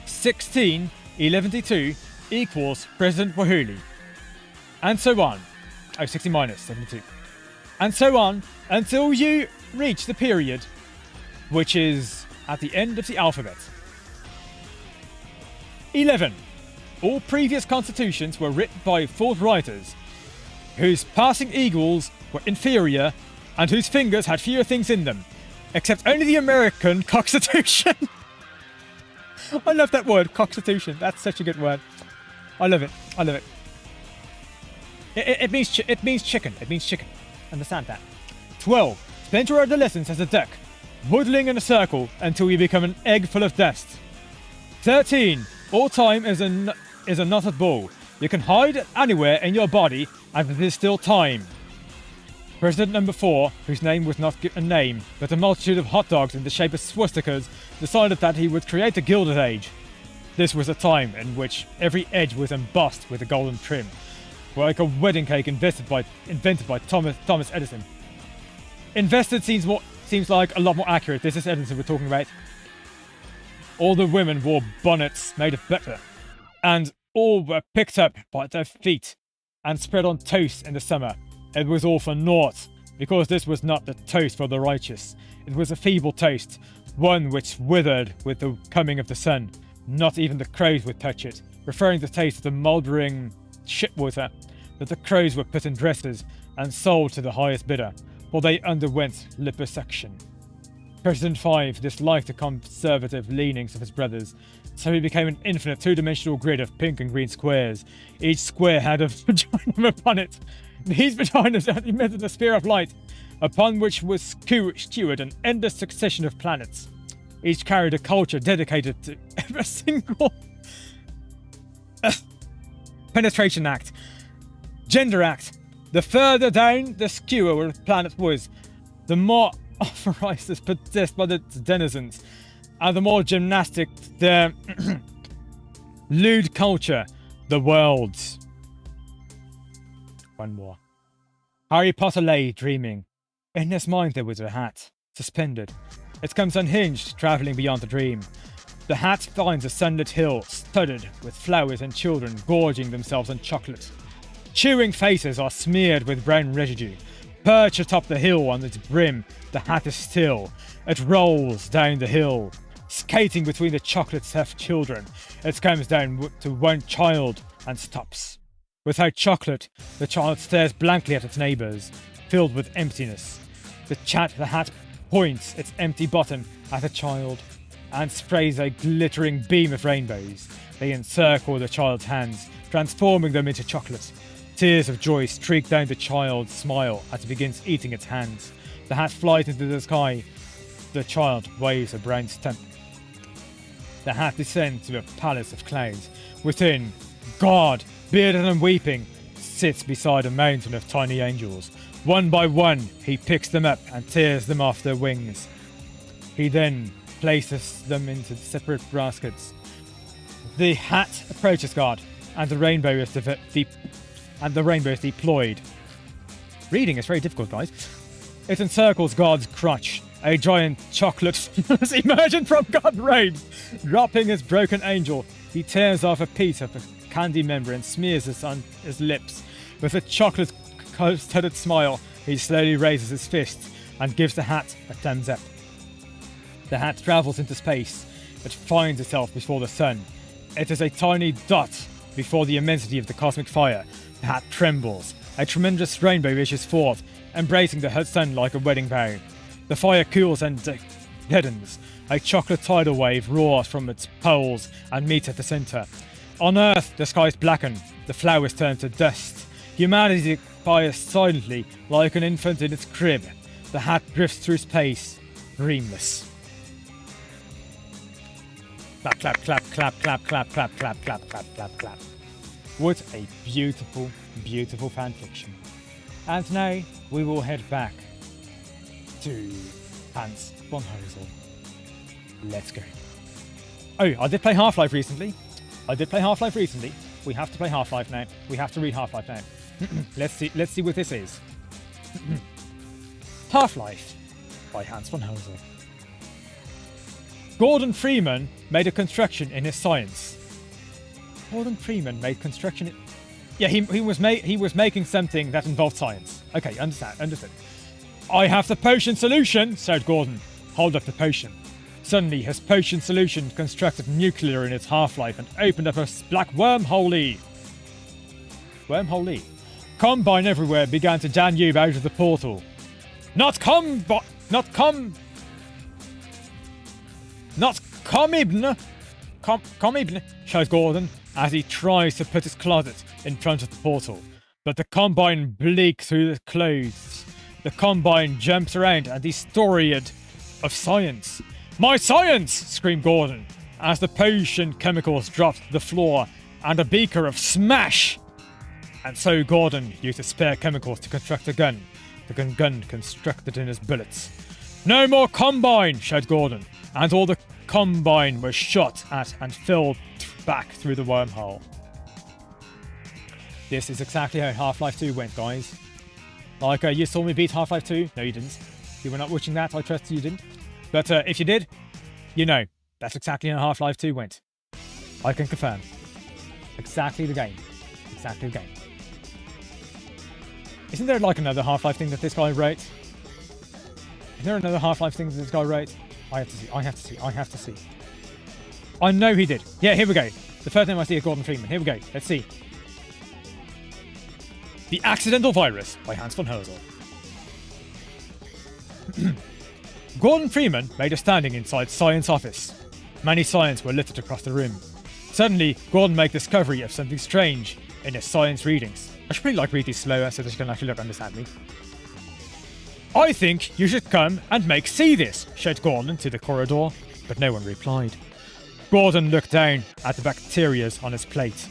S1: 16,11 equals President Wahuli. And so on. Oh, 60 minus 72. And so on until you reach the period, which is at the end of the alphabet. 11. All previous constitutions were written by thought writers, whose passing eagles were inferior and whose fingers had fewer things in them, except only the American Constitution. I love that word, Constitution. That's such a good word. I love it. I love it. It means chicken. It means chicken. Understand that. 12. Spend your adolescence as a duck, waddling in a circle until you become an egg full of dust. 13. All time is a knotted ball. You can hide anywhere in your body, and it is still time. President number 4, whose name was not a name, but a multitude of hot dogs in the shape of swastikas, decided that he would create a Gilded Age. This was a time in which every edge was embossed with a golden trim, like a wedding cake invented by Thomas Edison. Invested seems like a lot more accurate. This is Edison we're talking about. All the women wore bonnets made of butter, and all were picked up by their feet and spread on toast in the summer. It was all for naught, because this was not the toast for the righteous. It was a feeble toast, one which withered with the coming of the sun. Not even the crows would touch it, referring the taste of the mouldering shipwater, that the crows were put in dresses and sold to the highest bidder, for they underwent liposuction. President 5 disliked the conservative leanings of his brothers, so he became an infinite two-dimensional grid of pink and green squares. Each square had a vagina upon it. These vaginas emitted a sphere of light, upon which was stewed an endless succession of planets. Each carried a culture dedicated to every single penetration act, gender act. The further down the skewer the planet was, the more authorized is possessed by its denizens, and the more gymnastic the lewd culture, the world's. One more. Harry Potter lay dreaming. In his mind there was a hat, suspended. It comes unhinged, travelling beyond the dream. The hat finds a sunlit hill, studded with flowers and children gorging themselves on chocolate. Chewing faces are smeared with brown residue. Perched atop the hill on its brim, the hat is still. It rolls down the hill, skating between the chocolate-stuffed children. It comes down to one child and stops. Without chocolate, the child stares blankly at its neighbours, filled with emptiness. The hat points its empty bottom at the child and sprays a glittering beam of rainbows. They encircle the child's hands, transforming them into chocolate. Tears of joy streak down the child's smile as it begins eating its hands. The hat flies into the sky. The child waves a brown stump. The hat descends to a palace of clouds. Within, God, bearded and weeping, sits beside a mountain of tiny angels. One by one, he picks them up and tears them off their wings. He then places them into separate baskets. The hat approaches God, and the rainbow is deployed. Reading is very difficult, guys. It encircles God's crotch. A giant chocolate phallus emerging from God's robes. Dropping his broken angel, he tears off a piece of the candy member and smears it on his lips. With a chocolate-studded smile, he slowly raises his fist and gives the hat a thumbs up. The hat travels into space. It finds itself before the sun. It is a tiny dot before the immensity of the cosmic fire. The hat trembles. A tremendous rainbow issues forth, embracing the sun like a wedding vow. The fire cools and deadens. A chocolate tidal wave roars from its poles and meets at the center. On Earth, the skies blacken. The flowers turn to dust. Humanity expires silently, like an infant in its crib. The hat drifts through space, dreamless. Clap, clap, clap, clap, clap, clap, clap, clap, clap, clap, clap, clap. What a beautiful, beautiful fanfiction. And now we will head back to Hans von Hozel. Let's go. Oh, I did play Half-Life recently. We have to play Half-Life now. We have to read Half-Life now. Let's see what this is. Half-Life by Hans von Hozel. Gordon Freeman made a construction in his science. Gordon Freeman made construction in... Yeah, he was making something that involved science. Okay, understood. I have the potion solution, said Gordon. Hold up the potion. Suddenly, his potion solution constructed nuclear in its half-life and opened up a black wormhole. Combine everywhere began to danube out of the portal. Not Comibn, shouts Gordon as he tries to put his closet in front of the portal. But the Combine bleak through the clothes. The Combine jumps around and he's storied of science. My science! Screamed Gordon as the potion chemicals dropped to the floor and a beaker of smash. And so Gordon used the spare chemicals to construct a gun. The gun constructed in his bullets. No more Combine! Shouted Gordon, and all the Combine was shot at and fell back through the wormhole. This is exactly how Half-Life 2 went, guys. Like, you saw me beat Half-Life 2? No, you didn't. You were not watching that, I trust you didn't. But if you did, you know, that's exactly how Half-Life 2 went. I can confirm. Exactly the game. Isn't there like another Half-Life thing that this guy wrote? Is there another Half-Life thing that this guy wrote? I have to see. I know he did. Yeah, here we go. The first time I see a Gordon Freeman. Here we go. Let's see. The Accidental Virus by Hans von Hozel. Gordon Freeman made a standing inside Science office. Many science were littered across the room. Suddenly, Gordon made discovery of something strange in his science readings. I should probably read these slower so that you can actually understand me. I think you should come and see this, shouted Gordon to the corridor, but no one replied. Gordon looked down at the bacteria on his plate.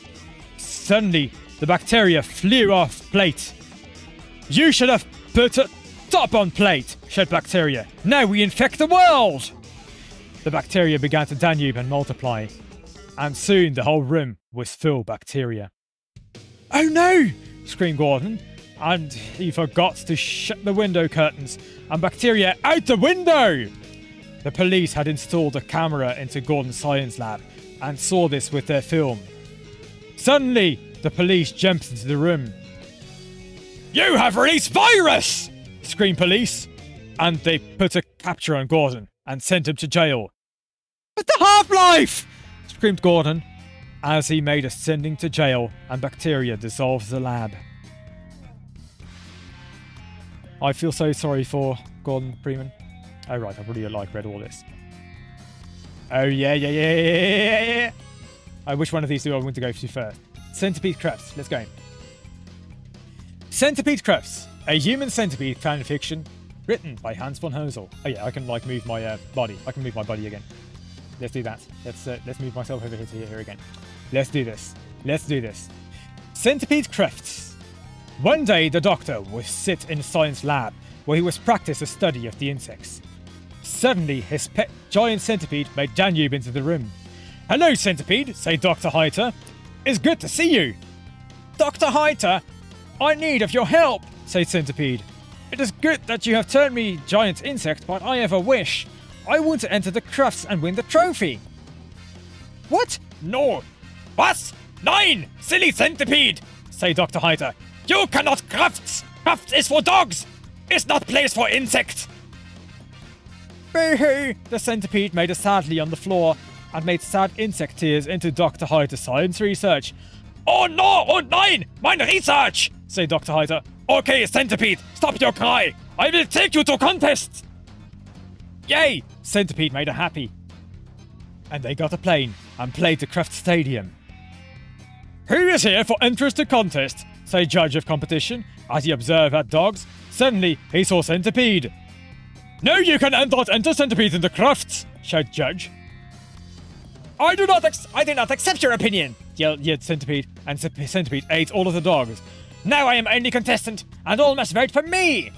S1: Suddenly, the bacteria flew off plate. You should have put a top on plate, shouted bacteria. Now we infect the world! The bacteria began to danube and multiply, and soon the whole room was full of bacteria. Oh no! Screamed Gordon, and he forgot to shut the window curtains, and bacteria out the window! The police had installed a camera into Gordon's science lab and saw this with their film. Suddenly, the police jumped into the room. You have released virus! Screamed police, and they put a capture on Gordon and sent him to jail. But the Half-Life! Screamed Gordon as he made a sending to jail and bacteria dissolved the lab. I feel so sorry for Gordon Freeman. Oh right, I've already read all this. Oh yeah. Which one of these do I want to go to first? Centipede Crafts, let's go. Centipede Crafts, a human centipede fanfiction written by Hans von Hozel. Oh yeah, I can move my body. I can move my body again. Let's do that. Let's move myself over here again. Let's do this. Centipede Crafts. One day the doctor would sit in a science lab where he was practice a study of the insects. Suddenly, his pet giant centipede made Danube into the room. "Hello, centipede," said Dr. Heiter. "It's good to see you." "Dr. Heiter, I need of your help," said Centipede. "It is good that you have turned me giant insect, but I have a wish. I want to enter the crafts and win the trophy." "What? No." "Was? Nein, silly centipede," said Dr. Heiter. "You cannot crafts. Crafts is for dogs. It's not place for insects." "Boo-hoo!" The centipede made a sadly on the floor and made sad insect tears into Dr. Heiter's science research. "Oh no! Oh nein! Mein research!" said Dr. Heiter. "Okay, centipede, stop your cry! I will take you to contests!" "Yay!" Centipede made her happy. And they got a plane and played the Craft Stadium. "Who is here for entrance to contest?" said Judge of Competition as he observed at dogs. Suddenly, he saw Centipede. "No, you can not enter Centipede in the crafts!" shouted Judge. I do not accept your opinion," yelled Centipede, and Centipede ate all of the dogs. "Now I am only contestant, and all must vote for me."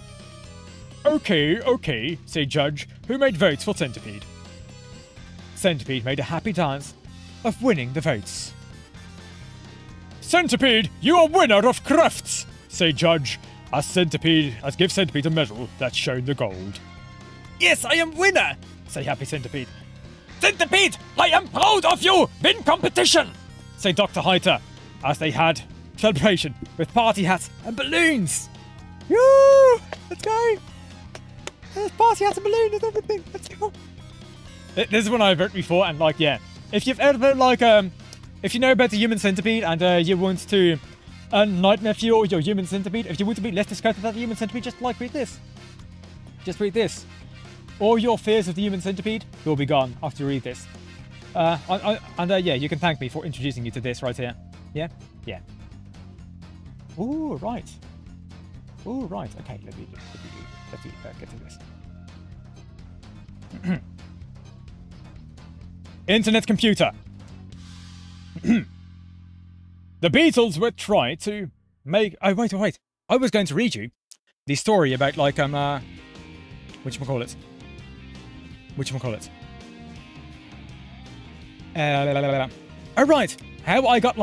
S1: Okay, said Judge, who made votes for Centipede. Centipede made a happy dance of winning the votes. "Centipede, you are winner of crafts," said Judge, as give Centipede a medal that showed the gold. "Yes, I am winner," said happy Centipede. "Centipede, I am proud of you! Win competition!" said Dr. Heiter, as they had celebration with party hats and balloons. Woo! Let's go! There's party hats and balloons and everything. Let's go! This is one I've heard before, and if you've ever if you know about the human centipede and you want to nightmare fuel your human centipede, if you want to be less disgusted at the human centipede, just read this. Just read this. All your fears of the human centipede will be gone after you read this. Yeah, you can thank me for introducing you to this right here. Yeah? Yeah. Ooh, right. Okay, let me get to this. Internet computer. The Beatles were trying to make... Oh, wait. I was going to read you the story about, whatchamacallit? Oh, right. How I got,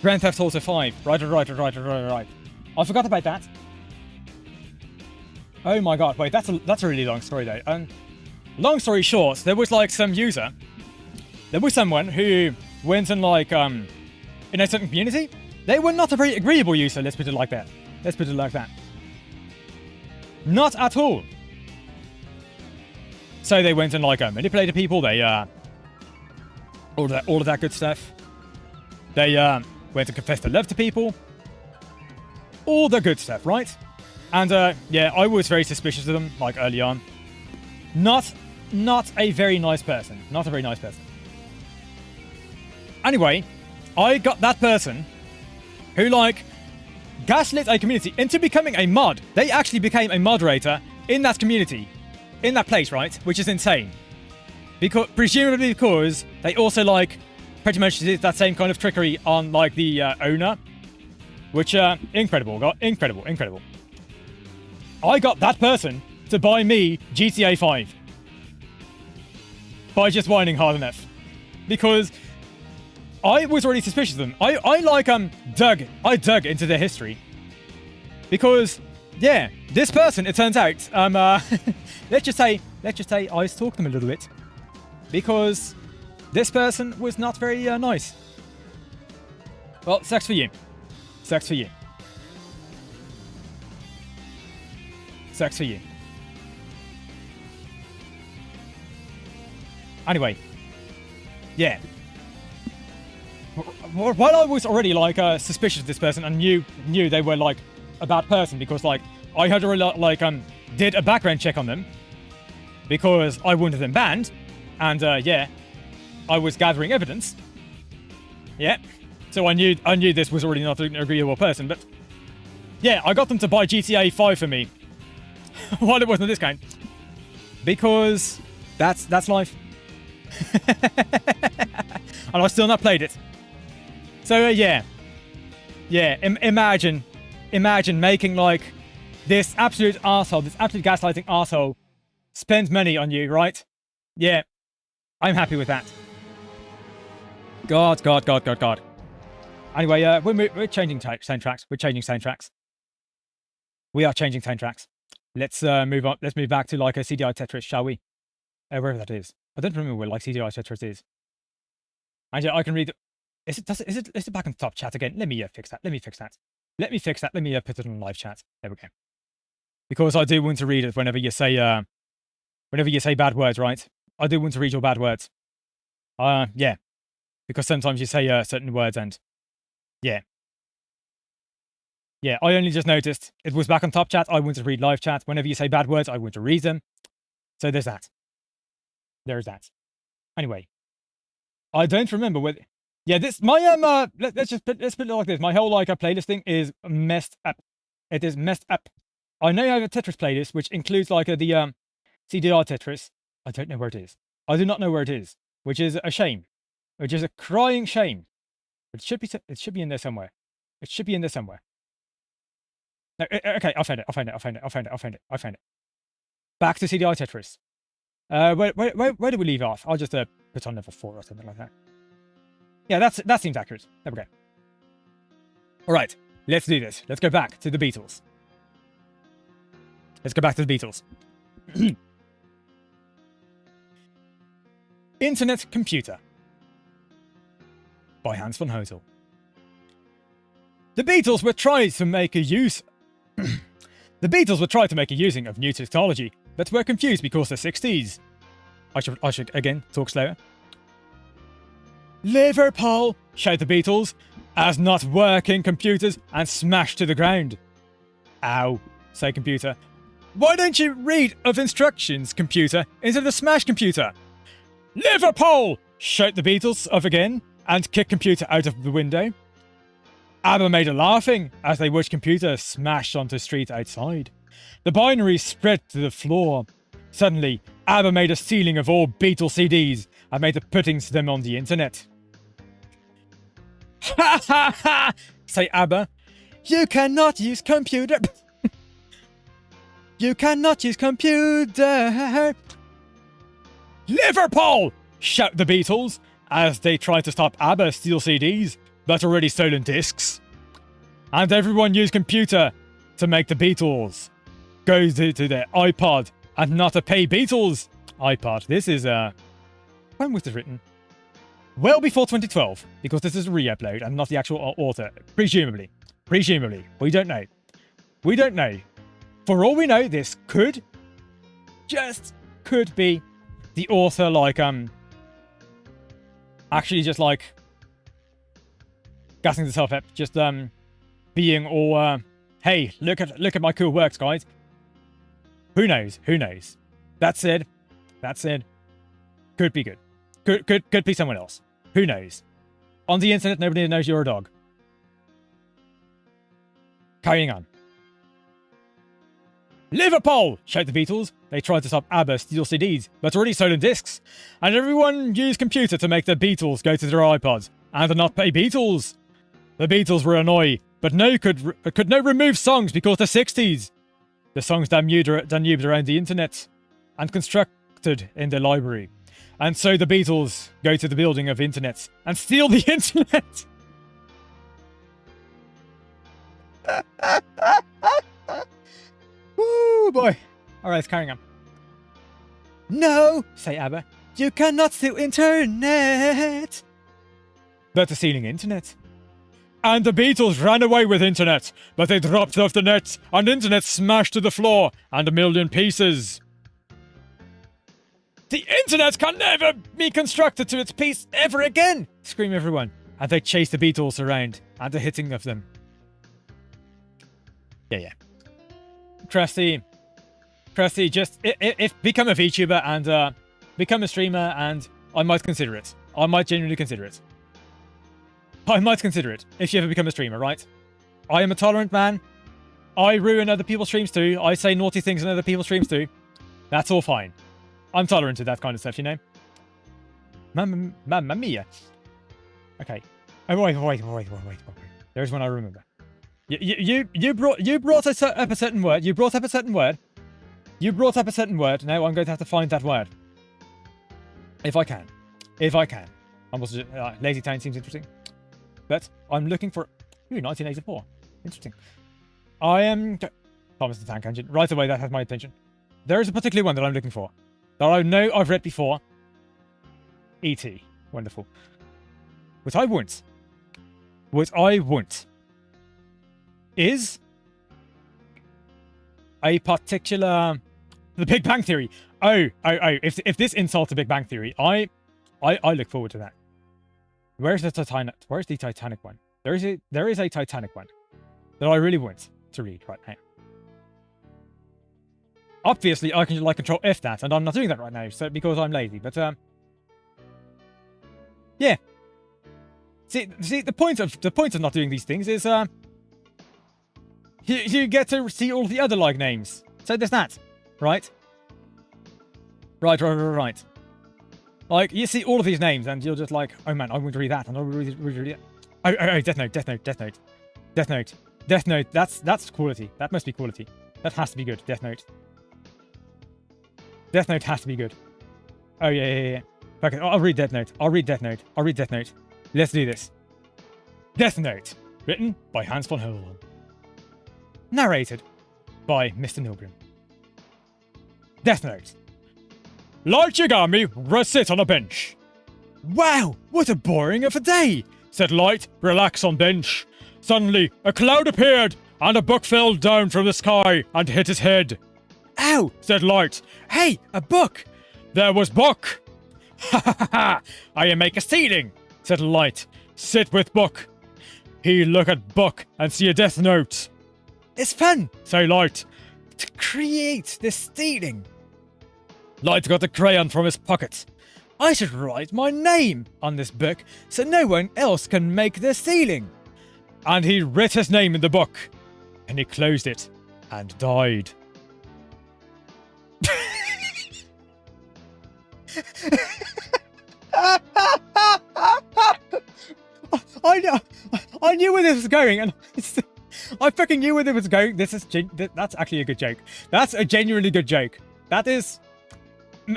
S1: Grand Theft Auto 5. Right. I forgot about that. Oh my god, wait, that's a really long story, though. Long story short, there was, someone who went in in a certain community. They were not a very agreeable user, let's put it like that. Not at all. So they went and manipulated people. They all of that good stuff. They went and confessed their love to people. All the good stuff, right? And yeah, I was very suspicious of them early on. Not a very nice person. Not a very nice person. Anyway, I got that person who gaslit a community into becoming a mod. They actually became a moderator in that community. In that place, right? Which is insane. Presumably because they also pretty much did that same kind of trickery on the owner. Which incredible. I got that person to buy me GTA 5. By just whining hard enough. Because I was already suspicious of them. I dug into their history. Because yeah, this person, it turns out, let's just say I stalked them a little bit, because this person was not very nice. Well, sucks for you. Anyway, yeah. While I was already suspicious of this person and knew they were a bad person, because I had already did a background check on them because I wanted them banned, and yeah, I was gathering evidence. Yeah, so I knew this was already not an agreeable person, but yeah, I got them to buy GTA 5 for me while it wasn't a discount, because that's life. And I still not played it. So yeah, imagine making this absolute arsehole, this absolute gaslighting arsehole, spend money on you, right? Yeah, I'm happy with that. God. Anyway, we're changing soundtracks. We're changing soundtracks. We are changing soundtracks. Let's move on. Let's move back to like a CDI Tetris, shall we? Wherever that is. I don't remember where like CDI Tetris is. And yeah, I can read. Is it back on the top chat again? Let me fix that. Let me fix that. Let me put it on live chat. There we go. Because I do want to read it whenever you say bad words, right? I do want to read your bad words. Yeah. Because sometimes you say certain words and yeah. Yeah, I only just noticed it was back on top chat. I want to read live chat. Whenever you say bad words, I want to read them. So there's that. There's that. Anyway, I don't remember whether. Yeah, this my let's put it like this. My whole like playlist thing is messed up. It is messed up. I know I have a Tetris playlist which includes like the CDR Tetris. I don't know where it is. I do not know where it is, which is a shame. Which is a crying shame. It should be in there somewhere. It should be in there somewhere. No, okay, I'll find it. Back to CDI Tetris. Where do we leave off? I'll just put on level 4 or something like that. Yeah, that seems accurate. There we go. All right, let's do this. Let's go back to the Beatles. Internet Computer by Hans von Hozel. The Beatles were trying to make a use of new technology, but were confused because the 60s. I should again talk slower. Liverpool, shout the Beatles, as not working computers and smashed to the ground. Ow, say computer. Why don't you read of instructions, computer, instead of smash computer? Liverpool, shout the Beatles of again, and kick computer out of the window. ABBA made a laughing as they watched computer smash onto the street outside. The binary spread to the floor. Suddenly, ABBA made a ceiling of all Beatles CDs and made the puttings them on the internet. Ha ha ha! Say ABBA. You cannot use computer. You cannot use computer. Liverpool! Shout the Beatles as they tried to stop ABBA steal CDs, but already stolen discs. And everyone used computer to make the Beatles go to their iPod and not to pay Beatles iPod. This is when was this written? Well before 2012, because this is a re-upload and not the actual author. Presumably. We don't know. For all we know, this could be the author like actually just like gassing himself up, just being all hey, look at my cool works, guys. Who knows? That said, could be good. Could be someone else. Who knows? On the internet, nobody knows you're a dog. Carrying on. Liverpool! Shout the Beatles. They tried to stop ABBA steal CDs, but already stolen discs. And everyone used computer to make the Beatles go to their iPods and to not pay Beatles. The Beatles were annoyed, but could no remove songs because the 60s. The songs danubed around the internet and constructed in the library. And so the Beatles go to the building of internet and steal the internet. Woo, boy. Alright, carrying on. No, say ABBA. You cannot steal internet. But the stealing internet. And the Beatles ran away with internet, but they dropped off the net, and internet smashed to the floor, and a million pieces. The internet can never be constructed to its piece ever again! Scream everyone. And they chase the Beatles around, and the hitting of them. Yeah. Krusty, just if become a VTuber and become a streamer, and I might consider it. I might genuinely consider it. I might consider it if you ever become a streamer, right? I am a tolerant man. I ruin other people's streams too. I say naughty things in other people's streams too. That's all fine. I'm tolerant to that kind of stuff, you know? Mamma mia. Okay. Oh, wait. There's one I remember. You brought up a certain word. You brought up a certain word. You brought up a certain word. Now I'm going to have to find that word. If I can. If I can. I'm also, Lazy Town seems interesting. But I'm looking for... Ooh, 1984. Interesting. I am... Thomas the Tank Engine. Right away, that has my attention. There is a particular one that I'm looking for. That I know I've read before. E.T. Wonderful. What I want is a particular... The Big Bang Theory. Oh. If this insults the Big Bang Theory, I look forward to that. Where's the Titanic? Where's the Titanic one? There is a Titanic one that I really want to read right now. Obviously, I can like Control F that, and I'm not doing that right now, so because I'm lazy. But yeah. See, the point of not doing these things is you get to see all the other like names. So there's that, right? Right. Like you see all of these names, and you're just like, oh man, I want to read that, and I want to read that. Oh, Death Note. That's quality. That must be quality. That has to be good. Death Note has to be good. Oh yeah. Okay, I'll read Death Note. Let's do this. Death Note, written by Hans von Hozel. Narrated by Mr. Milgram. Death Note. Light Yagami, sit on a bench. Wow, what a boring of a day, said Light, relax on bench. Suddenly, a cloud appeared, and a book fell down from the sky and hit his head. Ow, said Light. Hey, a book. There was book. Ha ha ha ha, I make a stealing, said Light. Sit with book. He look at book and see a Death Note. It's fun, say Light, to create this stealing. Light got a crayon from his pocket. I should write my name on this book so no one else can make the stealing. And he wrote his name in the book. And he closed it and died. I knew where this was going, and I fucking knew where this was going. That's actually a good joke. That's a genuinely good joke. That is...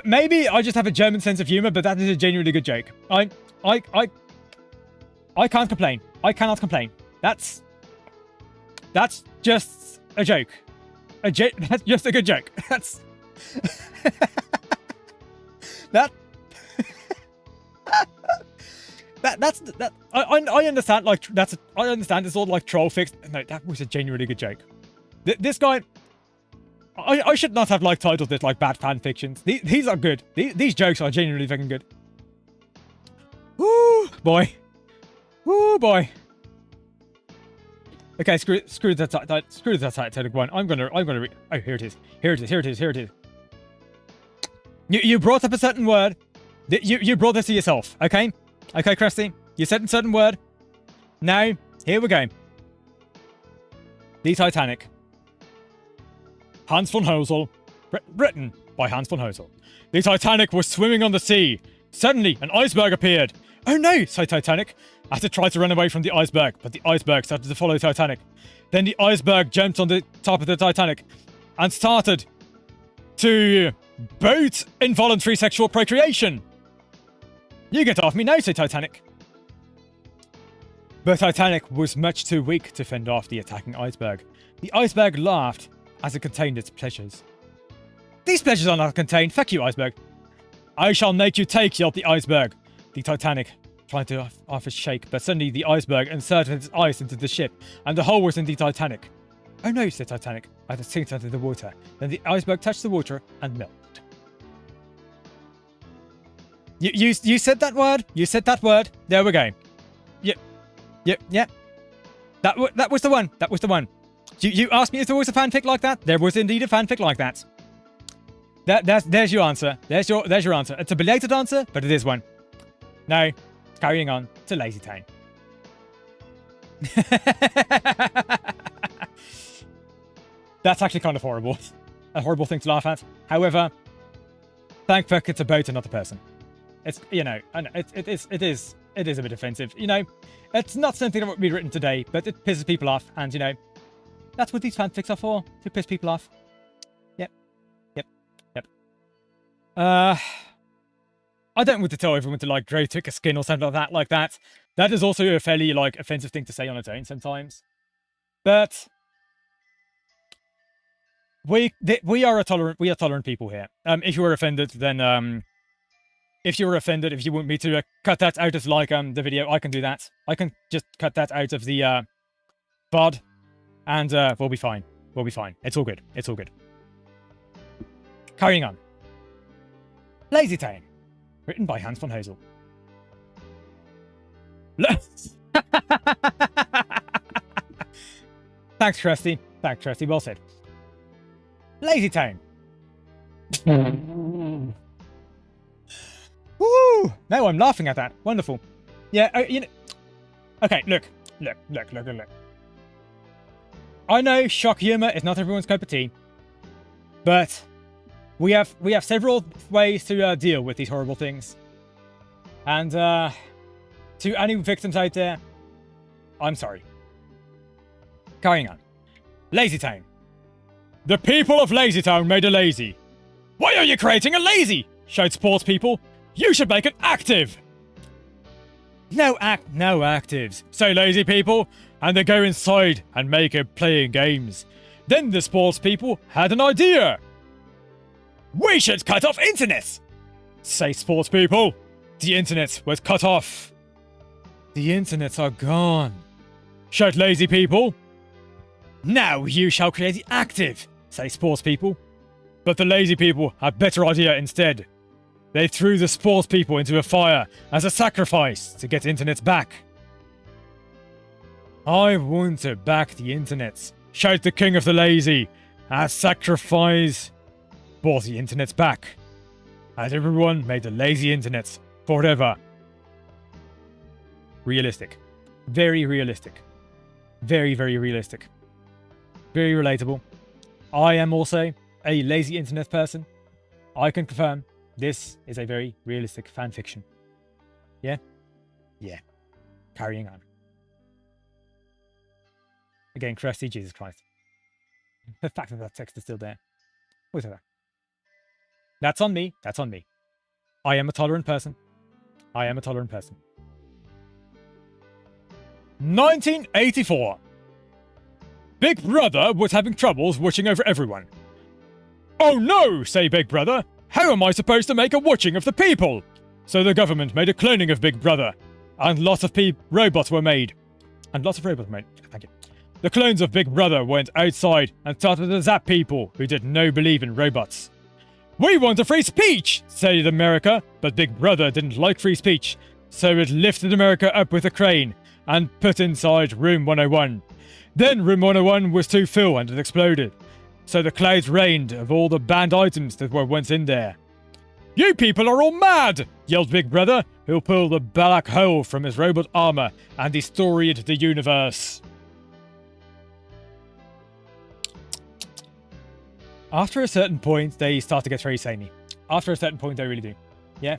S1: Maybe I just have a German sense of humor, but that is a genuinely good joke. I can't complain. I cannot complain. That's just a joke. That's just a good joke. That's that. I understand. Like I understand. It's all like troll fix. No, that was a genuinely good joke. This guy. I should not have like titled this like bad fan fictions. These are good. These jokes are genuinely fucking good. Woo boy. Woo boy. Okay, screw the Titanic one. I'm gonna read. Oh, here it is. You brought up a certain word. You brought this to yourself. Okay, Krusty. You said a certain word. Now here we go. The Titanic. Hans von Hozel, written by Hans von Hozel. The Titanic was swimming on the sea. Suddenly, an iceberg appeared. Oh no, said Titanic, as it tried to run away from the iceberg, but the iceberg started to follow Titanic. Then the iceberg jumped on the top of the Titanic and started to boat involuntary sexual procreation. You get off me now, said Titanic. But Titanic was much too weak to fend off the attacking iceberg. The iceberg laughed as it contained its pleasures. These pleasures are not contained. Fuck you, iceberg. I shall make you take, yelled the iceberg. The Titanic tried to off a shake, but suddenly the iceberg inserted its ice into the ship, and the hole was in the Titanic. Oh no, said Titanic, as it sank under the water. Then the iceberg touched the water and melted. You said that word? You said that word? There we go. Yep. That was the one. That was the one. You asked me if there was a fanfic like that. There was indeed a fanfic like that. There's your answer. There's your answer. It's a belated answer, but it is one. Now, carrying on to Lazy Town. That's actually kind of horrible. A horrible thing to laugh at. However, thank fuck it's about another person. It's, you know, it is a bit offensive. You know, it's not something that would be written today, but it pisses people off, and you know, that's what these fanfics are for, to piss people off. Yep. I don't want to tell everyone to like grow thicker skin or something like that. That is also a fairly like offensive thing to say on its own sometimes. But we are tolerant people here. If you were offended, then if you were offended, if you want me to cut that out of like the video, I can do that. I can just cut that out of the VOD, and we'll be fine. We'll be fine. It's all good. It's all good. Carrying on. Lazy Town, written by Hans von Hozel. Thanks, Krusty. Thanks, Krusty. Well said. Lazy Town. Woo! No, I'm laughing at that. Wonderful. Yeah, you know. Okay, look. I know shock humor is not everyone's cup of tea, but we have several ways to deal with these horrible things. And to any victims out there, I'm sorry. Carrying on. Lazy Town. The people of Lazy Town made a lazy. Why are you creating a lazy? Shout sports people. You should make it active. No actives. Say lazy people, and they go inside and make it playing games. Then the sports people had an idea. We should cut off internet. Say sports people. The internet was cut off. The internets are gone. Shout lazy people. Now you shall create the active. Say sports people. But the lazy people had better idea instead. They threw the sports people into a fire as a sacrifice to get internet back. I want to back the internet. Shout the king of the lazy. As sacrifice bought the internet back. And everyone made the lazy internet forever. Realistic. Very realistic. Very, very realistic. Very relatable. I am also a lazy internet person. I can confirm this is a very realistic fanfiction. Yeah? Yeah. Carrying on. Again, Krusty, Jesus Christ. The fact that text is still there. Whatever. That's on me. That's on me. I am a tolerant person. I am a tolerant person. 1984. Big Brother was having troubles watching over everyone. Oh no, say Big Brother. How am I supposed to make a watching of the people? So the government made a cloning of Big Brother. And lots of robots were made. Thank you. The clones of Big Brother went outside and started to zap people who did no believe in robots. We want a free speech, said America, but Big Brother didn't like free speech, so it lifted America up with a crane and put inside Room 101. Then Room 101 was too full and it exploded, so the clouds rained of all the banned items that were once in there. You people are all mad, yelled Big Brother, who pulled the black hole from his robot armor and destroyed the universe. After a certain point, they start to get very samey. After a certain point, they really do. Yeah?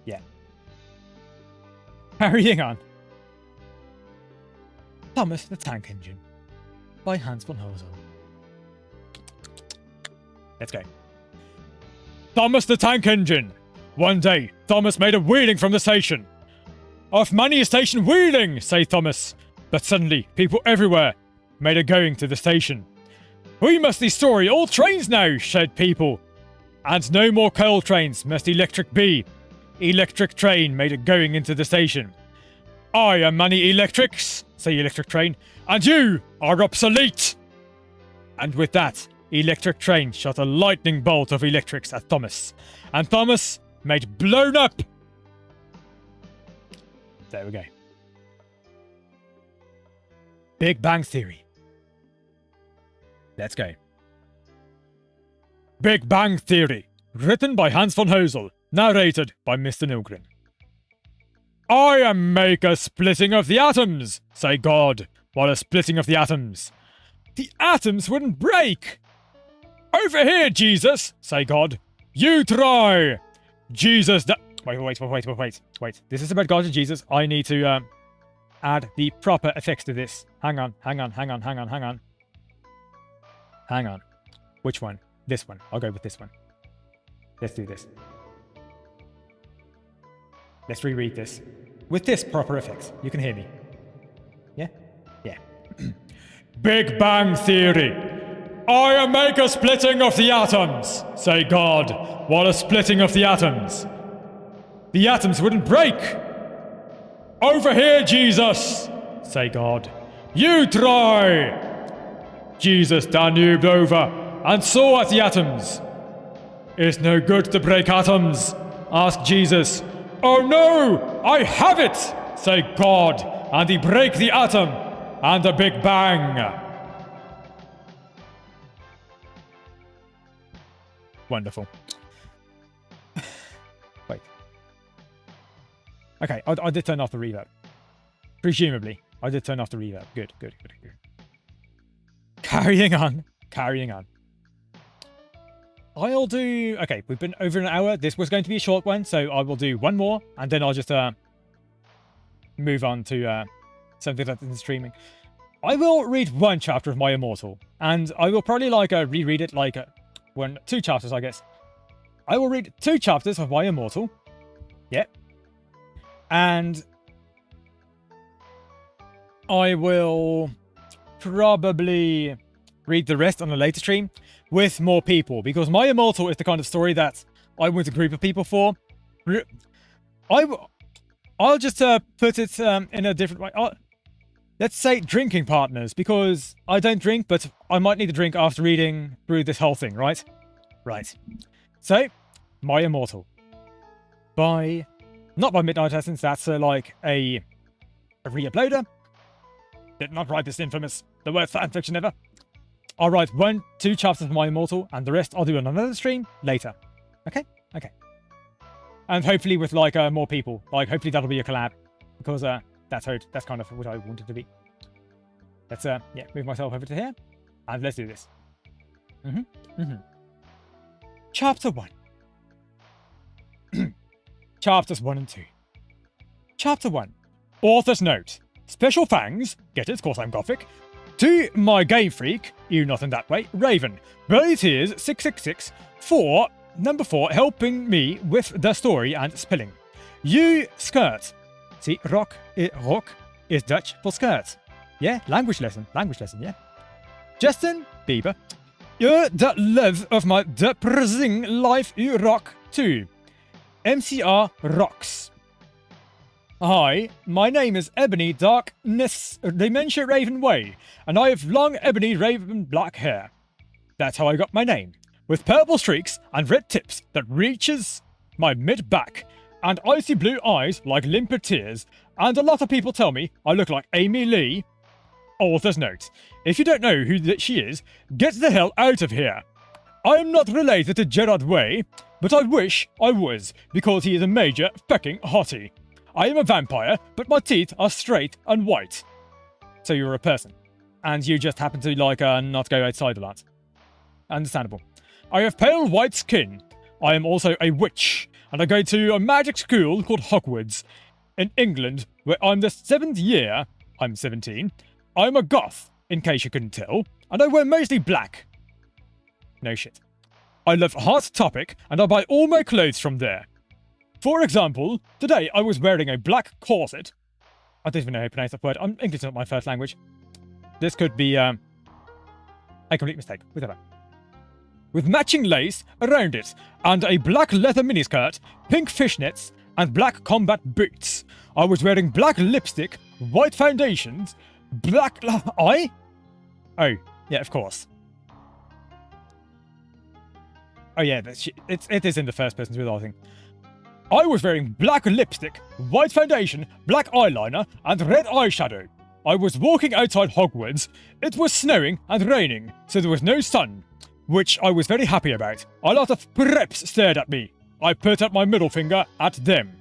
S1: Yeah. Carrying on. Thomas the Tank Engine by Hans von Hozel. Let's go. Thomas the Tank Engine. One day, Thomas made a wheeling from the station. Off money station wheeling, say Thomas. But suddenly, people everywhere made a going to the station. We must destroy all trains now, said people. And no more coal trains must electric be. Electric train made a going into the station. I am money electrics, say electric train, and you are obsolete. And with that, electric train shot a lightning bolt of electrics at Thomas. And Thomas made blown up. There we go. Big Bang Theory. Let's go. Big Bang Theory. Written by Hans von Hozel. Narrated by Mr. Nilgren. I am make a splitting of the atoms, say God, while a splitting of the atoms. The atoms wouldn't break. Over here, Jesus, say God. You try. Jesus Wait. This is about God and Jesus. I need to add the proper effects to this. Hang on. Hang on. Which one? This one. I'll go with this one. Let's do this. let's reread this. With this proper effects. You can hear me. Yeah? Yeah. Big Bang Theory. I make a splitting of the atoms. Say God, what a splitting of the atoms. The atoms wouldn't break. Over here, Jesus. Say God. You try. Jesus Danubed over and saw at the atoms. It's no good to break atoms. Ask Jesus. Oh no, I have it. Say God, and he break the atom and the Big Bang. Wonderful. Wait. Okay, I did turn off the reverb. Presumably, I did turn off the reverb. Good. Carrying on. I'll do... Okay, we've been over an hour. This was going to be a short one, so I will do one more, and then I'll just move on to something that's in streaming. I will read one chapter of My Immortal, and I will probably reread it two chapters, I guess. I will read 2 chapters of My Immortal. Yep. And I will probably read the rest on a later stream with more people, because My Immortal is the kind of story that I want a group of people for. I'll just put it in a different way. Let's say drinking partners, because I don't drink, but I might need a drink after reading through this whole thing, right? Right. So, My Immortal. Not by Midnight Essence, that's a re-uploader. Did not write this infamous, the worst fanfiction ever. I'll write 2 chapters of My Immortal, and the rest I'll do on another stream later. Okay? Okay. And hopefully with more people. Hopefully that'll be a collab. Because that's kind of what I wanted to be. Let's move myself over to here. And let's do this. Chapter 1. Chapters 1 and 2. Chapter 1. Author's note. Special thanks, get it, of course I'm gothic, to my Game Freak, you not in that way, Raven, Burly Tears 666, for number 4 helping me with the story and spelling. You skirt. See, rock is Dutch for skirt. Yeah, language lesson, yeah. Justin Bieber, you're the love of my depressing life, you rock too. MCR rocks. Hi, my name is Ebony Darkness Dementia Raven Way, and I have long ebony raven black hair. That's how I got my name, with purple streaks and red tips that reaches my mid-back, and icy blue eyes like limpid tears, and a lot of people tell me I look like Amy Lee. Author's note. If you don't know who she is, get the hell out of here. I am not related to Gerard Way, but I wish I was, because he is a major fucking hottie. I am a vampire, but my teeth are straight and white. So you're a person. And you just happen to, not go outside a lot. Understandable. I have pale white skin. I am also a witch, and I go to a magic school called Hogwarts in England, where I'm the 7th year. I'm 17. I'm a goth, in case you couldn't tell, and I wear mostly black. No shit. I love Hot Topic, and I buy all my clothes from there. For example, today I was wearing a black corset. I don't even know how to pronounce that word. English is not my first language. This could be a complete mistake. Whatever. With matching lace around it, and a black leather miniskirt, pink fishnets, and black combat boots. I was wearing black lipstick, white foundations, black eye? Oh, yeah, of course. Oh yeah, it is in the first person with thing. I was wearing black lipstick, white foundation, black eyeliner, and red eyeshadow. I was walking outside Hogwarts. It was snowing and raining, so there was no sun, which I was very happy about. A lot of preps stared at me. I put up my middle finger at them.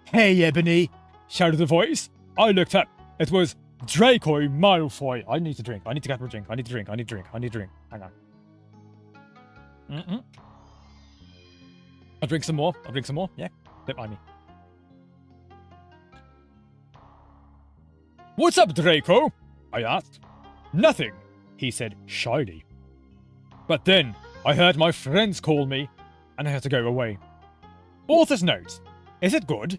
S1: Hey, Ebony, shouted the voice. I looked up. It was Draco Malfoy. I need to drink. I need to get a drink. I need to drink. Hang on. I'll drink some more. Yeah, don't mind me. What's up, Draco? I asked. Nothing, he said shyly. But then I heard my friends call me, and I had to go away. Author's note. Is it good?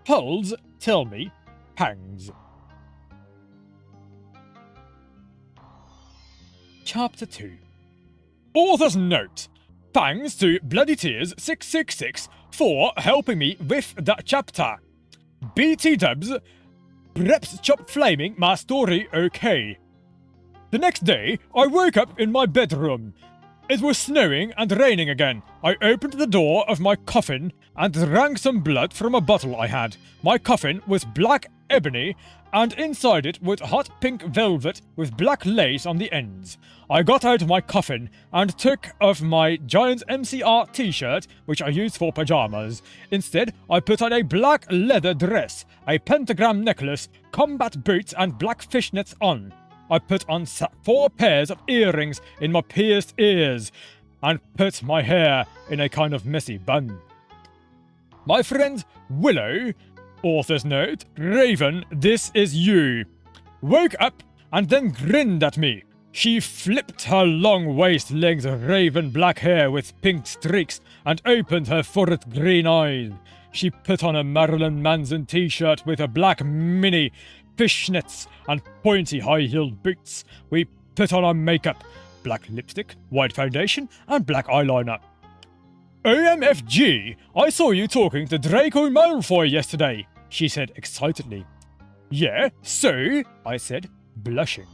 S1: Hulls tell me pangs. Chapter 2. Author's note. Thanks to Bloody Tears 666 for helping me with that chapter. BT dubs, preps chop flaming my story okay. The next day, I woke up in my bedroom. It was snowing and raining again. I opened the door of my coffin and drank some blood from a bottle I had. My coffin was black ebony, and inside it was hot pink velvet with black lace on the ends. I got out of my coffin and took off my Giants MCR t-shirt, which I used for pajamas. Instead, I put on a black leather dress, a pentagram necklace, combat boots, and black fishnets on. I put on 4 pairs of earrings in my pierced ears, and put my hair in a kind of messy bun. My friend Willow, author's note, Raven, this is you, woke up and then grinned at me. She flipped her long waist length raven black hair with pink streaks and opened her forest green eyes. She put on a Marilyn Manson t-shirt with a black mini, fishnets, and pointy high-heeled boots. We put on our makeup, black lipstick, white foundation, and black eyeliner. OMFG, I saw you talking to Draco Malfoy yesterday, she said excitedly. Yeah, so? I said, blushing.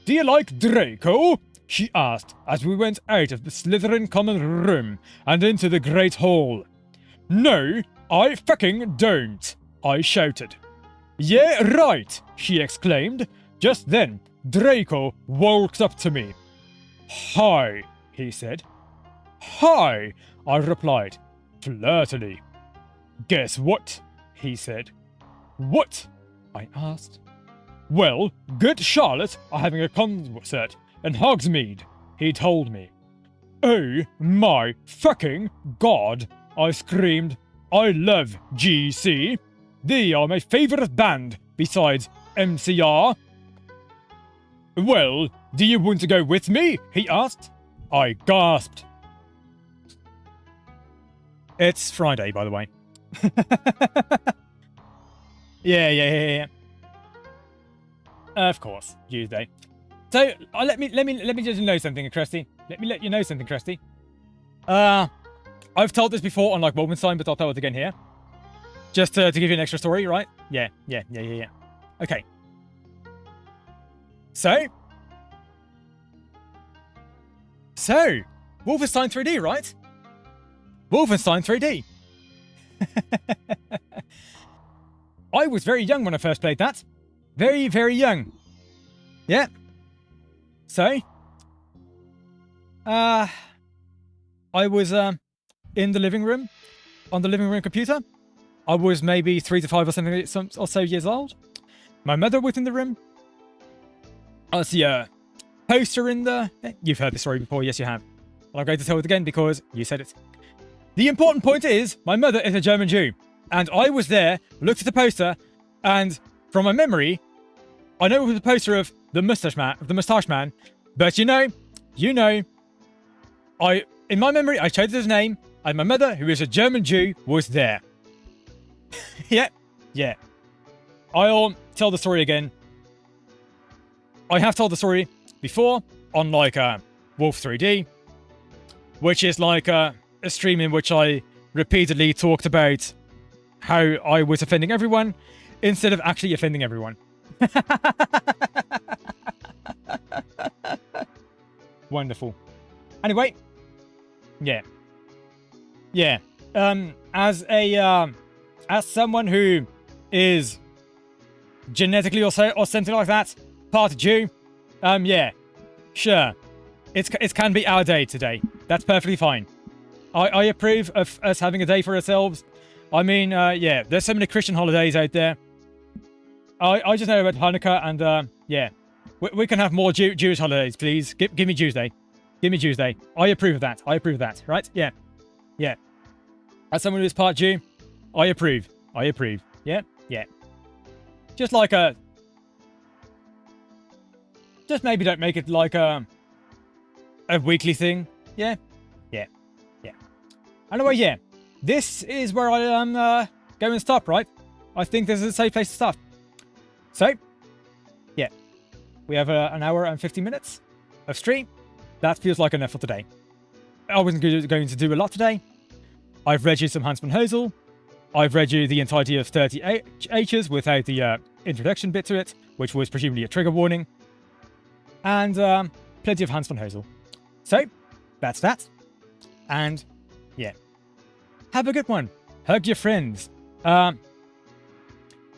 S1: Do you like Draco? She asked as we went out of the Slytherin common room and into the Great Hall. No, I fucking don't, I shouted. Yeah, right, she exclaimed. Just then, Draco walked up to me. Hi, he said. Hi, I replied, flirtily. Guess what? He said. What? I asked. Well, Good Charlotte are having a concert in Hogsmeade, he told me. Oh my fucking god, I screamed. I love GC. They are my favourite band, besides MCR. Well, do you want to go with me? He asked. I gasped. It's Friday, by the way. Yeah. Of course, Tuesday. So let me just know something, Krusty. Let me let you know something, Krusty. I've told this before on like Wolfenstein, but I'll tell it again here. Just to give you an extra story, right? Yeah. Okay. So, Wolfenstein 3D, right? Wolfenstein 3D. I was very young when I first played that. Very, very young. Yeah. So, I was in the living room, on the living room computer. I was maybe 3 to 5 or so years old. My mother was in the room. I see a poster in the... You've heard this story before, yes you have. Well, I'm going to tell it again because you said it. The important point is, my mother is a German Jew. And I was there, looked at the poster, and from my memory, I know it was a poster of the Mustache Man, but you know, in my memory, I chose his name, and my mother, who is a German Jew, was there. Yeah. I'll tell the story again. I have told the story before on like Wolf 3D, which is like a stream in which I repeatedly talked about how I was offending everyone instead of actually offending everyone. Wonderful. Anyway, yeah. As someone who is genetically or something like that, part Jew, yeah, sure. It can be our day today. That's perfectly fine. I approve of us having a day for ourselves. I mean, yeah, there's so many Christian holidays out there. I just know about Hanukkah, and yeah, we can have more Jewish holidays, please. Give me Tuesday. Give me Tuesday. I approve of that. Right? Yeah. As someone who is part Jew, I approve. Yeah. Just like just maybe don't make it like a weekly thing. Yeah. Anyway, yeah. this is where I am going to stop, right? I think this is a safe place to stop. So, yeah, we have an hour and 50 minutes of stream. That feels like enough for today. I wasn't going to do a lot today. I've read you some Hans von Hozel. I've read you the entirety of 30 H's without the introduction bit to it, which was presumably a trigger warning. And plenty of Hans von Hozel. So, that's that. And, yeah. Have a good one. Hug your friends. And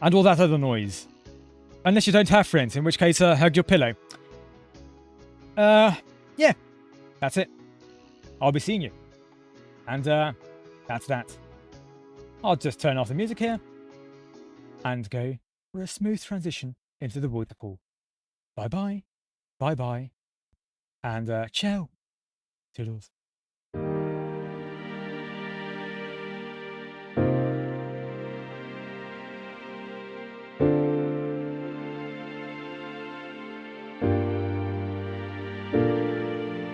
S1: all that other noise. Unless you don't have friends, in which case, hug your pillow. Yeah. That's it. I'll be seeing you. And, that's that. I'll just turn off the music here. And go for a smooth transition into the waterfall. Bye-bye. Bye-bye. And, ciao. Toodles.